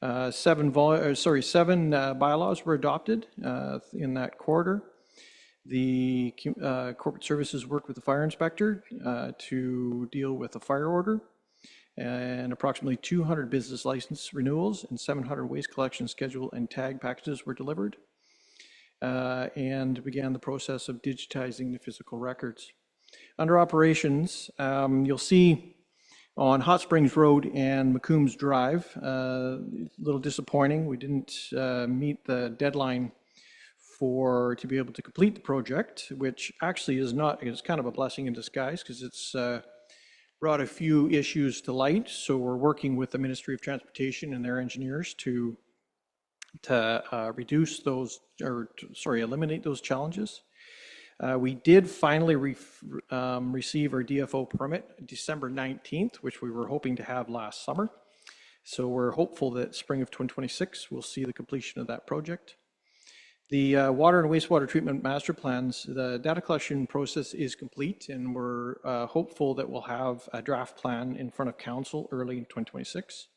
7 bylaws were adopted in that quarter. The corporate services worked with the fire inspector to deal with a fire order, and approximately 200 business license renewals and 700 waste collection schedule and tag packages were delivered, and began the process of digitizing the physical records. Under operations, you'll see on Hot Springs Road and McCombs Drive, a little disappointing. We didn't meet the deadline to be able to complete the project, which actually is kind of a blessing in disguise because it's brought a few issues to light. So we're working with the Ministry of Transportation and their engineers to reduce those, eliminate those challenges. We did finally receive our DFO permit December 19th, which we were hoping to have last summer. So we're hopeful that spring of 2026, we'll see the completion of that project. The water and wastewater treatment master plans, the data collection process is complete, and we're hopeful that we'll have a draft plan in front of council early in 2026.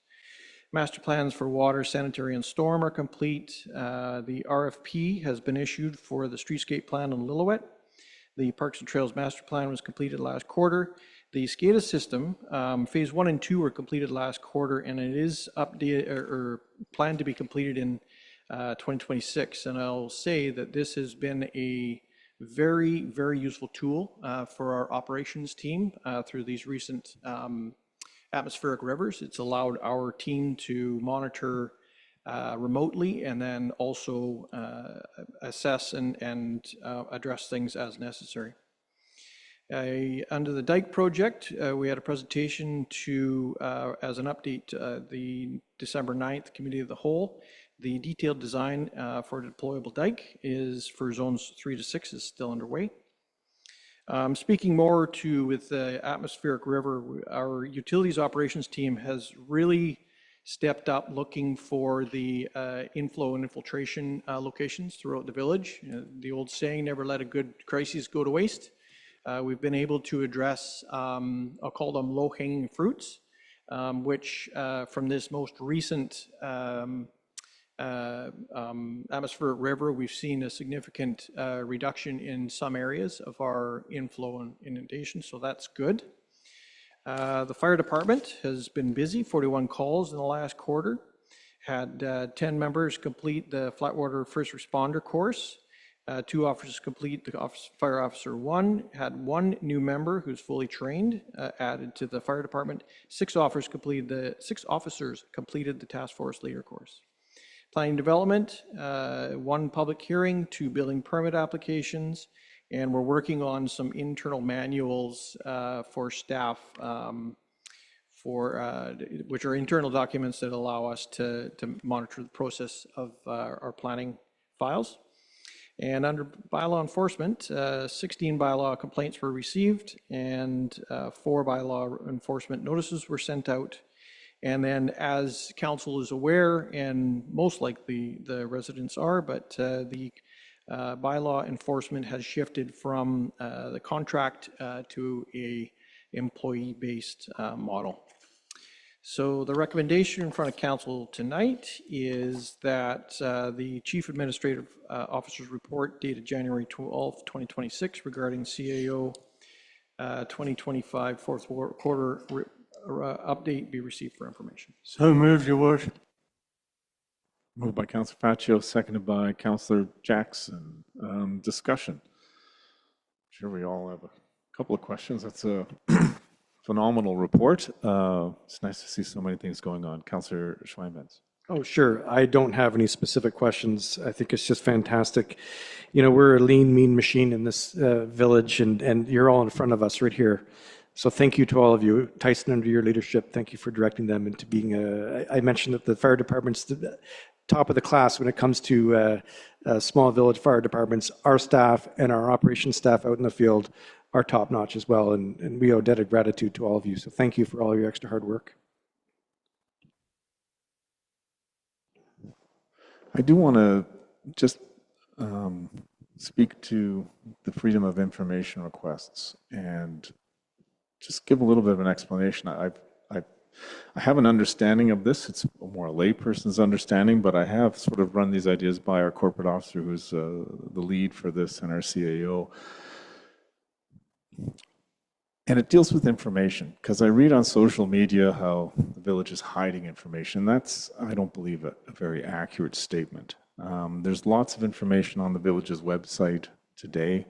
Master plans for water, sanitary, and storm are complete. The RFP has been issued for the streetscape plan in Lillooet. The Parks and Trails Master Plan was completed last quarter. The SCADA system, phase 1 and 2 were completed last quarter, and it is updated or planned to be completed in 2026. And I'll say that this has been a very, very useful tool for our operations team through these recent atmospheric rivers. It's allowed our team to monitor remotely and then also assess and address things as necessary. Under the Dike project, we had a presentation to, as an update, the December 9th Committee of the Whole. The detailed design for a deployable dike is for zones 3 to 6 is still underway. Speaking more to with the atmospheric river, our utilities operations team has really stepped up looking for the inflow and infiltration locations throughout the village. The old saying, never let a good crisis go to waste. We've been able to address, I'll call them low-hanging fruits, which from this most recent atmospheric river, we've seen a significant reduction in some areas of our inflow and inundation, so that's good. The fire department has been busy, 41 calls in the last quarter, had 10 members complete the Flatwater First Responder course, 2 officers complete the Fire Officer 1, had 1 new member who's fully trained added to the fire department, 6 officers completed the Task Force Leader course. Planning development, 1 public hearing, 2 building permit applications, and we're working on some internal manuals for staff, which are internal documents that allow us to monitor the process of our planning files. And under bylaw enforcement, 16 bylaw complaints were received and 4 bylaw enforcement notices were sent out. And then, as council is aware, and most likely the residents are, but the bylaw enforcement has shifted from the contract to a employee-based model. So the recommendation in front of council tonight is that the Chief Administrative Officer's report dated January 12, 2026 regarding CAO 2025 fourth quarter update be received for information. So moved, Your Worship. Moved by Councillor Faccio, seconded by Councillor Jackson. Discussion. I'm sure we all have a couple of questions. That's a phenomenal report. It's nice to see so many things going on. Councillor Schweinbenz. Oh, sure. I don't have any specific questions. I think it's just fantastic. You know, we're a lean, mean machine in this village, and you're all in front of us right here. So thank you to all of you. Tyson, under your leadership, thank you for directing them into being I mentioned that the fire department's the top of the class when it comes to small village fire departments. Our staff and our operations staff out in the field are top notch as well, and we owe a debt of gratitude to all of you. So thank you for all your extra hard work. I do want to just speak to the freedom of information requests and just give a little bit of an explanation. I have an understanding of this. It's more a layperson's understanding, but I have sort of run these ideas by our corporate officer, who's the lead for this, and our CAO. And it deals with information, because I read on social media how the village is hiding information. That's, I don't believe, a very accurate statement. There's lots of information on the village's website today.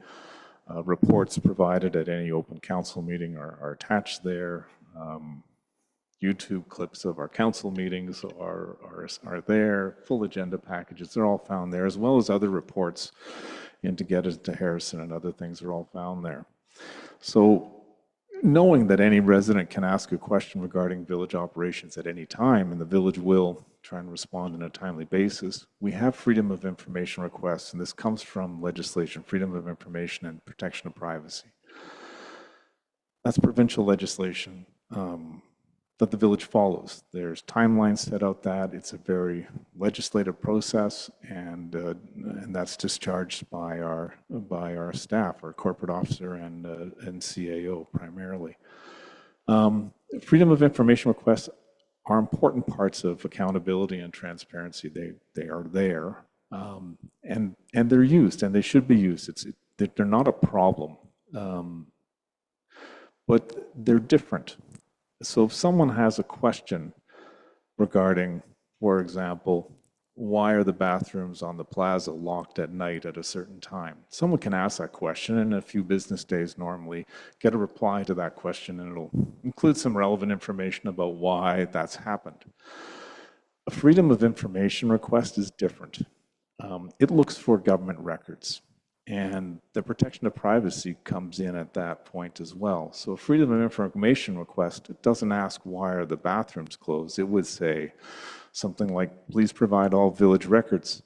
Reports provided at any open council meeting are attached there. YouTube clips of our council meetings are there. Full agenda packages, they're all found there, as well as other reports into Get It to Harrison and other things are all found there. So knowing that any resident can ask a question regarding village operations at any time, and the village will try and respond on a timely basis, we have freedom of information requests, and this comes from legislation, freedom of information and protection of privacy. That's provincial legislation that the village follows. There's timelines set out that. It's a very legislative process, and that's discharged by our staff, our corporate officer and CAO primarily. Freedom of information requests are important parts of accountability and transparency. They are there, and they're used, and they should be used. They're not a problem, but they're different. So if someone has a question regarding, for example, why are the bathrooms on the plaza locked at night at a certain time? Someone can ask that question, and in a few business days normally get a reply to that question, and it'll include some relevant information about why that's happened. A Freedom of Information request is different. It looks for government records, and the protection of privacy comes in at that point as well. So a Freedom of Information request, it doesn't ask why are the bathrooms closed. It would say something like, please provide all village records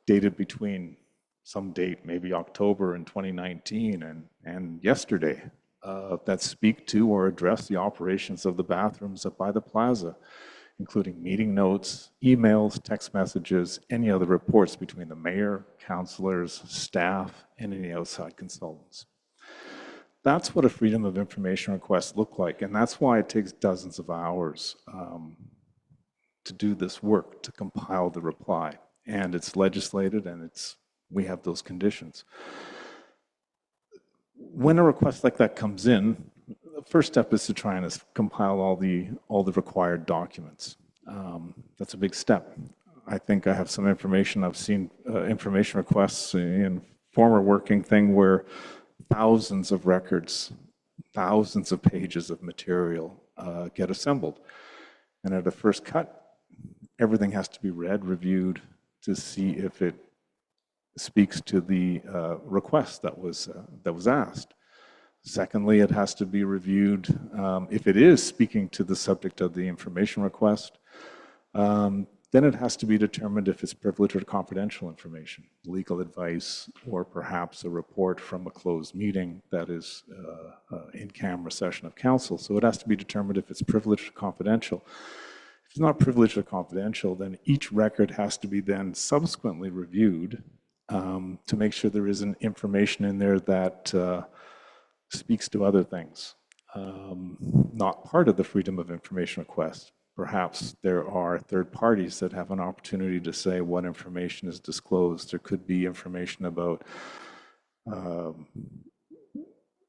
dated between some date, maybe October in 2019 and yesterday, that speak to or address the operations of the bathrooms by the plaza, including meeting notes, emails, text messages, any other reports between the mayor, councilors, staff, and any outside consultants. That's what a Freedom of Information request look like, and that's why it takes dozens of hours to do this work, to compile the reply. And it's legislated, and we have those conditions. When a request like that comes in, the first step is to try and compile all the required documents. That's a big step. I think I have some information. I've seen information requests in former working thing where thousands of records, thousands of pages of material get assembled. And at a first cut, everything has to be read, reviewed to see if it speaks to the request that was asked. Secondly, it has to be reviewed if it is speaking to the subject of the information request. Then it has to be determined if it's privileged or confidential information, legal advice, or perhaps a report from a closed meeting that is in-camera session of council. So it has to be determined if it's privileged or confidential. If it's not privileged or confidential, then each record has to be then subsequently reviewed to make sure there isn't information in there that speaks to other things, not part of the Freedom of Information request. Perhaps there are third parties that have an opportunity to say what information is disclosed. There could be information about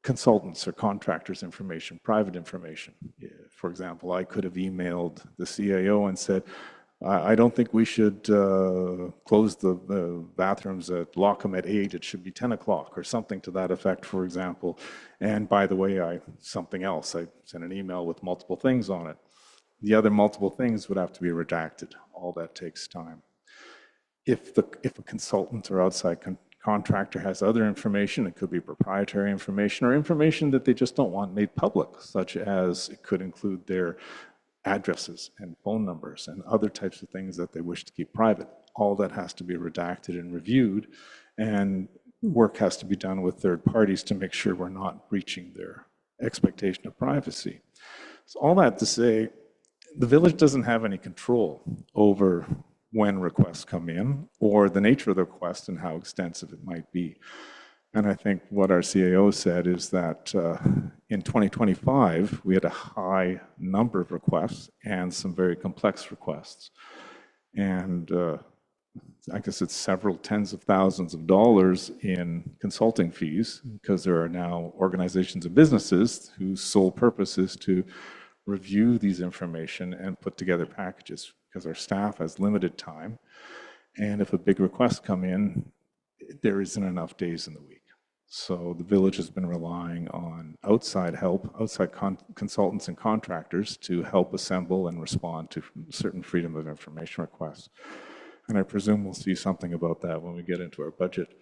consultants or contractors' information, private information. For example, I could have emailed the CAO and said, I don't think we should close the bathrooms lock them at 8. It should be 10 o'clock or something to that effect, for example. And by the way, something else. I sent an email with multiple things on it. The other multiple things would have to be redacted. All that takes time. If a consultant or outside contractor has other information, it could be proprietary information or information that they just don't want made public, such as it could include their addresses and phone numbers and other types of things that they wish to keep private. All that has to be redacted and reviewed, and work has to be done with third parties to make sure we're not breaching their expectation of privacy. So all that to say, the village doesn't have any control over when requests come in or the nature of the request and how extensive it might be. And I think what our CAO said is that in 2025, we had a high number of requests and some very complex requests. And I guess it's several tens of thousands of dollars in consulting fees because there are now organizations and businesses whose sole purpose is to review these information and put together packages because our staff has limited time. And if a big request come in, there isn't enough days in the week. So the village has been relying on outside help, outside consultants and contractors to help assemble and respond to certain Freedom of Information requests. And I presume we'll see something about that when we get into our budget.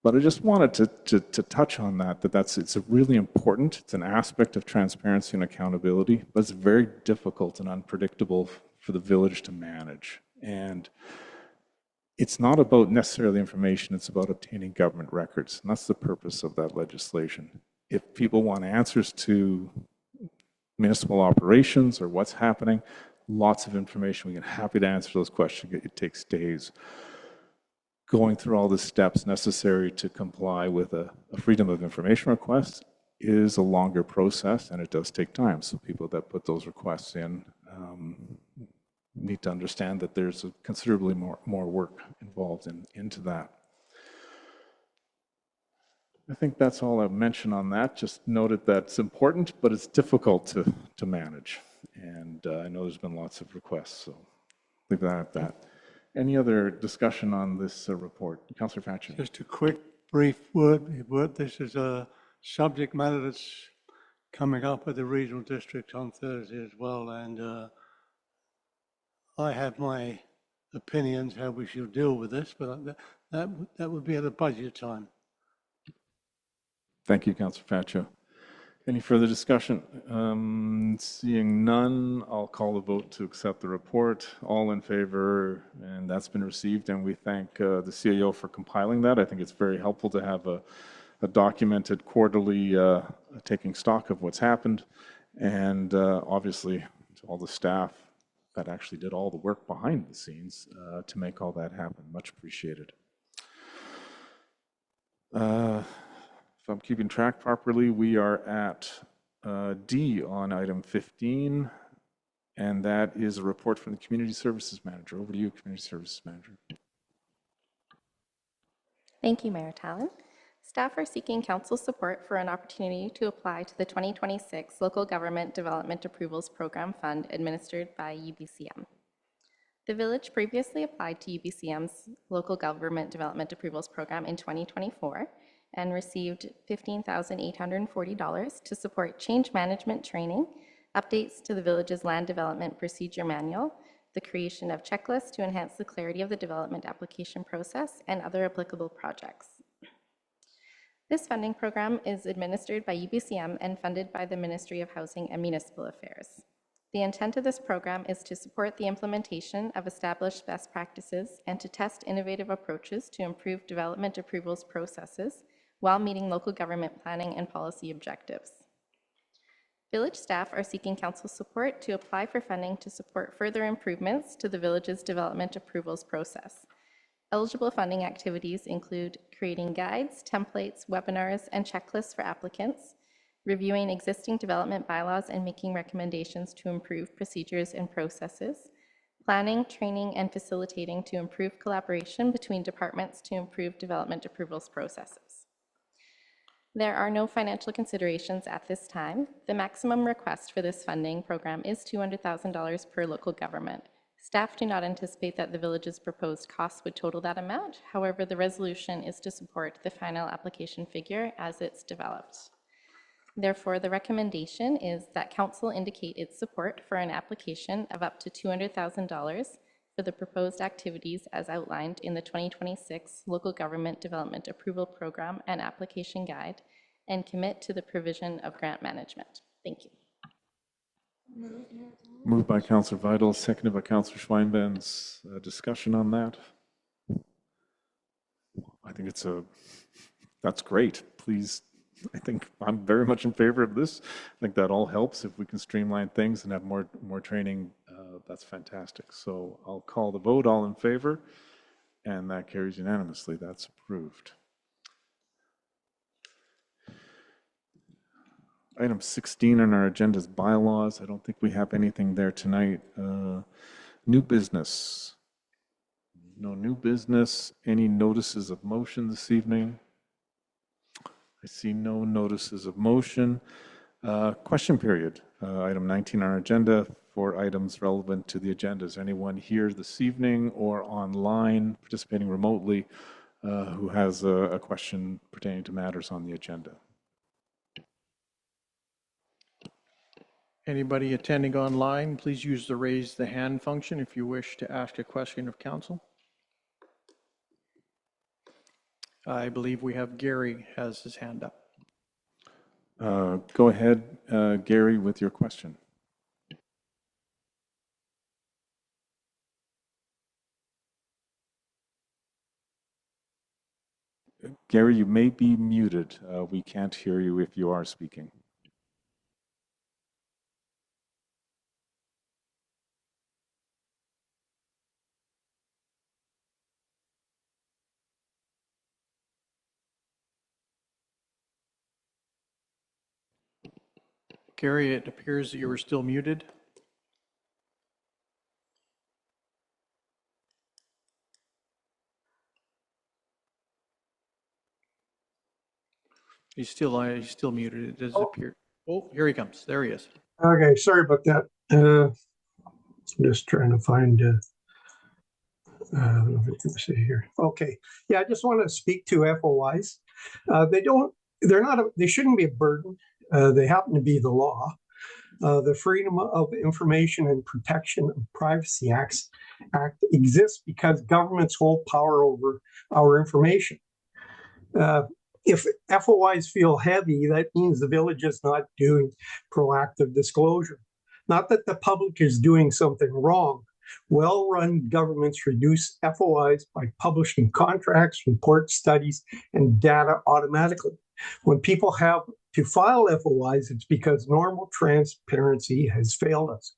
But I just wanted to touch on it's really important. It's an aspect of transparency and accountability, but it's very difficult and unpredictable for the village to manage. And it's not about necessarily information, it's about obtaining government records. And that's the purpose of that legislation. If people want answers to municipal operations or what's happening, lots of information. We're happy to answer those questions. It takes days. Going through all the steps necessary to comply with a Freedom of Information request is a longer process, and it does take time. So people that put those requests in need to understand that there's considerably more work involved into that. I think that's all I've mentioned on that. Just noted that it's important, but it's difficult to manage. And I know there's been lots of requests, so leave that at that. Any other discussion on this report? Councillor Fatchett. Just a quick, brief word. This is a subject matter that's coming up at the regional district on Thursday as well, and I have my opinions how we should deal with this, but that would be at a budget time. Thank you, Councillor Fatchett. Any further discussion? Seeing none, I'll call the vote to accept the report. All in favor, and that's been received, and we thank the CAO for compiling that. I think it's very helpful to have a documented quarterly taking stock of what's happened, and obviously to all the staff that actually did all the work behind the scenes to make all that happen. Much appreciated. If I'm keeping track properly, we are at D on item 15, and that is a report from the Community Services Manager. Over to you, Community Services Manager. Thank you, Mayor Tallon. Staff are seeking council support for an opportunity to apply to the 2026 Local Government Development Approvals Program Fund administered by UBCM. The village previously applied to UBCM's Local Government Development Approvals Program in 2024 and received $15,840 to support change management training, updates to the village's land development procedure manual, the creation of checklists to enhance the clarity of the development application process, and other applicable projects. This funding program is administered by UBCM and funded by the Ministry of Housing and Municipal Affairs. The intent of this program is to support the implementation of established best practices and to test innovative approaches to improve development approvals processes while meeting local government planning and policy objectives. Village staff are seeking council support to apply for funding to support further improvements to the village's development approvals process. Eligible funding activities include creating guides, templates, webinars, and checklists for applicants, reviewing existing development bylaws and making recommendations to improve procedures and processes, planning, training, and facilitating to improve collaboration between departments to improve development approvals processes. There are no financial considerations at this time. The maximum request for this funding program is $200,000 per local government. Staff do not anticipate that the village's proposed costs would total that amount. However, the resolution is to support the final application figure as it's developed. Therefore, the recommendation is that council indicate its support for an application of up to $200,000 for the proposed activities as outlined in the 2026 Local Government Development Approval Program and Application Guide, and commit to the provision of grant management. Thank you. Moved by Councillor Vital, seconded by Councillor Schweinbenz. Discussion on that? I think that's great. Please, I think I'm very much in favor of this. I think that all helps if we can streamline things and have more training. That's fantastic. So I'll call the vote. All in favor, and that carries unanimously. That's approved. Item 16 on our agenda is bylaws. I don't think we have anything there tonight. New business. No new business. Any notices of motion this evening? I see no notices of motion. Question period. Item 19 on our agenda for items relevant to the agenda. Is anyone here this evening or online participating remotely who has a question pertaining to matters on the agenda? Anybody attending online, please use the raise the hand function if you wish to ask a question of council. I believe we have Gary has his hand up. Go ahead, Gary, with your question. Gary, you may be muted. We can't hear you if you are speaking. Gary, it appears that you were still muted. He's still muted. It does appear. Oh, here he comes. There he is. Okay, sorry about that. I'm just trying to find, I don't know if I can see here. Okay, yeah, I just want to speak to FOIs. They shouldn't be a burden. They happen to be the law. The Freedom of Information and Protection of Privacy Act exists because governments hold power over our information. If FOIs feel heavy, that means the village is not doing proactive disclosure. Not that the public is doing something wrong. Well-run governments reduce FOIs by publishing contracts, reports, studies, and data automatically. When people have to file FOIs, it's because normal transparency has failed us.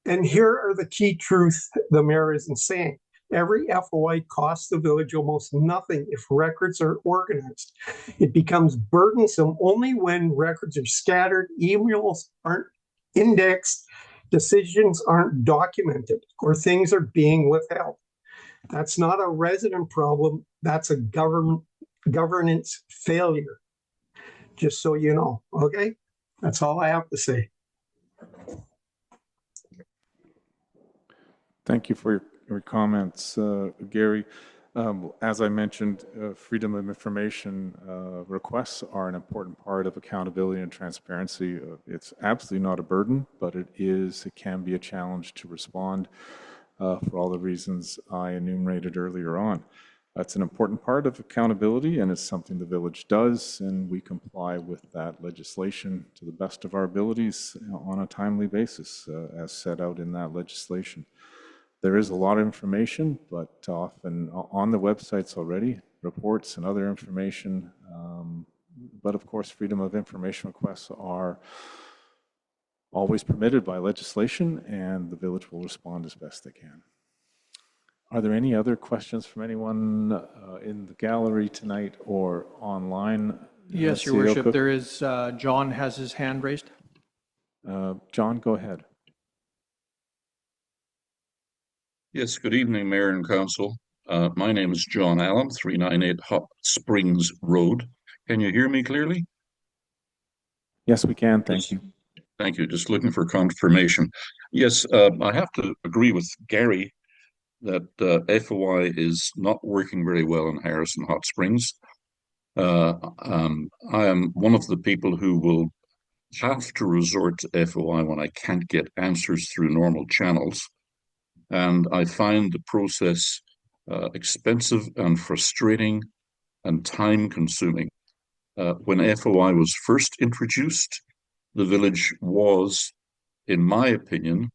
And here are the key truths the mayor isn't saying. Every FOI costs the village almost nothing if records are organized. It becomes burdensome only when records are scattered, emails aren't indexed, decisions aren't documented, or things are being withheld. That's not a resident problem, that's a governance failure. Just so you know, okay? That's all I have to say. Thank you for your comments, Gary. As I mentioned, freedom of information requests are an important part of accountability and transparency. It's absolutely not a burden, but it can be a challenge to respond for all the reasons I enumerated earlier on. That's an important part of accountability, and it's something the village does, and we comply with that legislation to the best of our abilities on a timely basis, as set out in that legislation. There is a lot of information, but often on the websites already, reports and other information. But of course, freedom of information requests are always permitted by legislation, and the village will respond as best they can. Are there any other questions from anyone in the gallery tonight or online? Yes, Your Worship, there is, John has his hand raised. John, go ahead. Yes, good evening, Mayor and Council. My name is John Allen, 398 Hot Springs Road. Can you hear me clearly? Yes, we can. Thank you. Thank you. Just looking for confirmation. Yes, I have to agree with Gary that FOI is not working very well in Harrison Hot Springs. I am one of the people who will have to resort to FOI when I can't get answers through normal channels. And I find the process expensive and frustrating and time-consuming. When FOI was first introduced, the village was, in my opinion,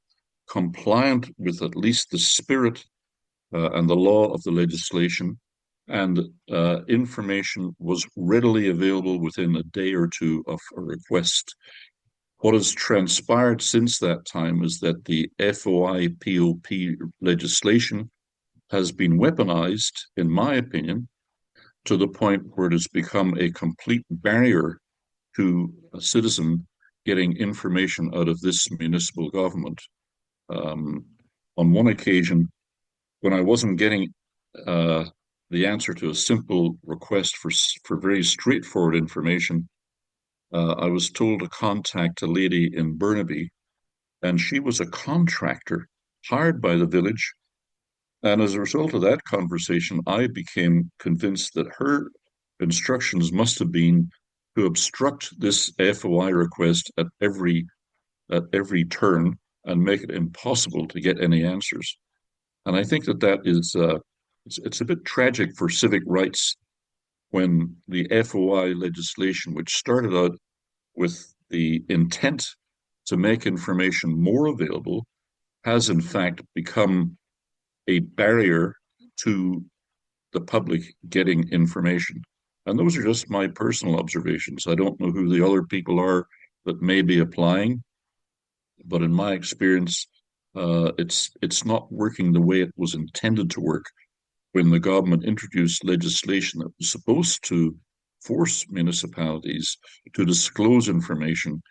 compliant with at least the spirit and the law of the legislation, and information was readily available within a day or two of a request. What has transpired since that time is that the FOI POP legislation has been weaponized, in my opinion, to the point where it has become a complete barrier to a citizen getting information out of this municipal government. On one occasion, when I wasn't getting the answer to a simple request for very straightforward information, I was told to contact a lady in Burnaby, and she was a contractor hired by the village. And as a result of that conversation, I became convinced that her instructions must have been to obstruct this FOI request at every turn and make it impossible to get any answers. And I think that is it's a bit tragic for civic rights when the FOI legislation, which started out with the intent to make information more available, has in fact become a barrier to the public getting information. And those are just my personal observations. I don't know who the other people are that may be applying, but in my experience, it's not working the way it was intended to work when the government introduced legislation that was supposed to force municipalities to disclose information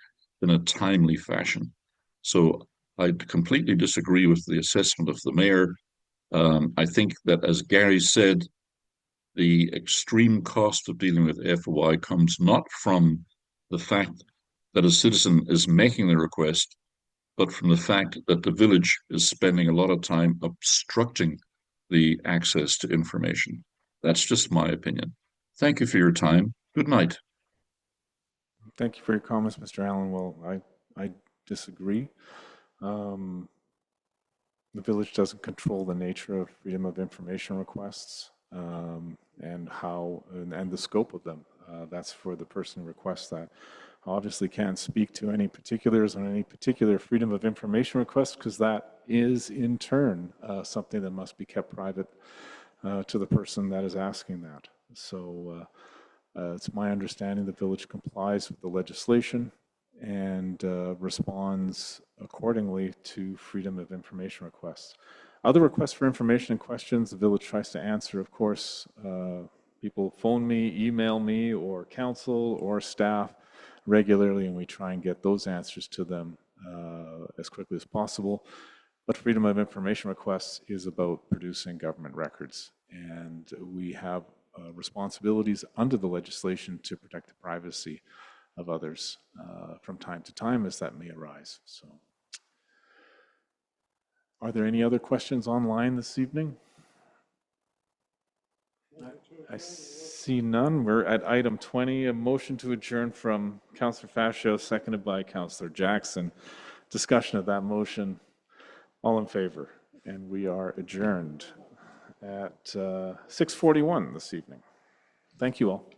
in a timely fashion. So I completely disagree with the assessment of the mayor. I think that, as Gary said, the extreme cost of dealing with FOI comes not from the fact that a citizen is making the request, but from the fact that the village is spending a lot of time obstructing the access to information. That's just my opinion. Thank you for your time. Good night. Thank you for your comments, Mr. Allen. Well, I disagree. The village doesn't control the nature of freedom of information requests and the scope of them. That's for the person who requests that. I obviously can't speak to any particulars on any particular freedom of information request because that is in turn something that must be kept private to the person that is asking that. So it's my understanding the village complies with the legislation and responds accordingly to freedom of information requests. Other requests for information and questions the village tries to answer, of course. People phone me, email me, or council or staff regularly, and we try and get those answers to them as quickly as possible. But freedom of information requests is about producing government records, and we have responsibilities under the legislation to protect the privacy of others from time to time as that may arise. So, are there any other questions online this evening? I see none. We're at item 20, a motion to adjourn from Councillor Fascio, seconded by Councillor Jackson. Discussion of that motion. All in favor? And we are adjourned at 6:41 this evening. Thank you all.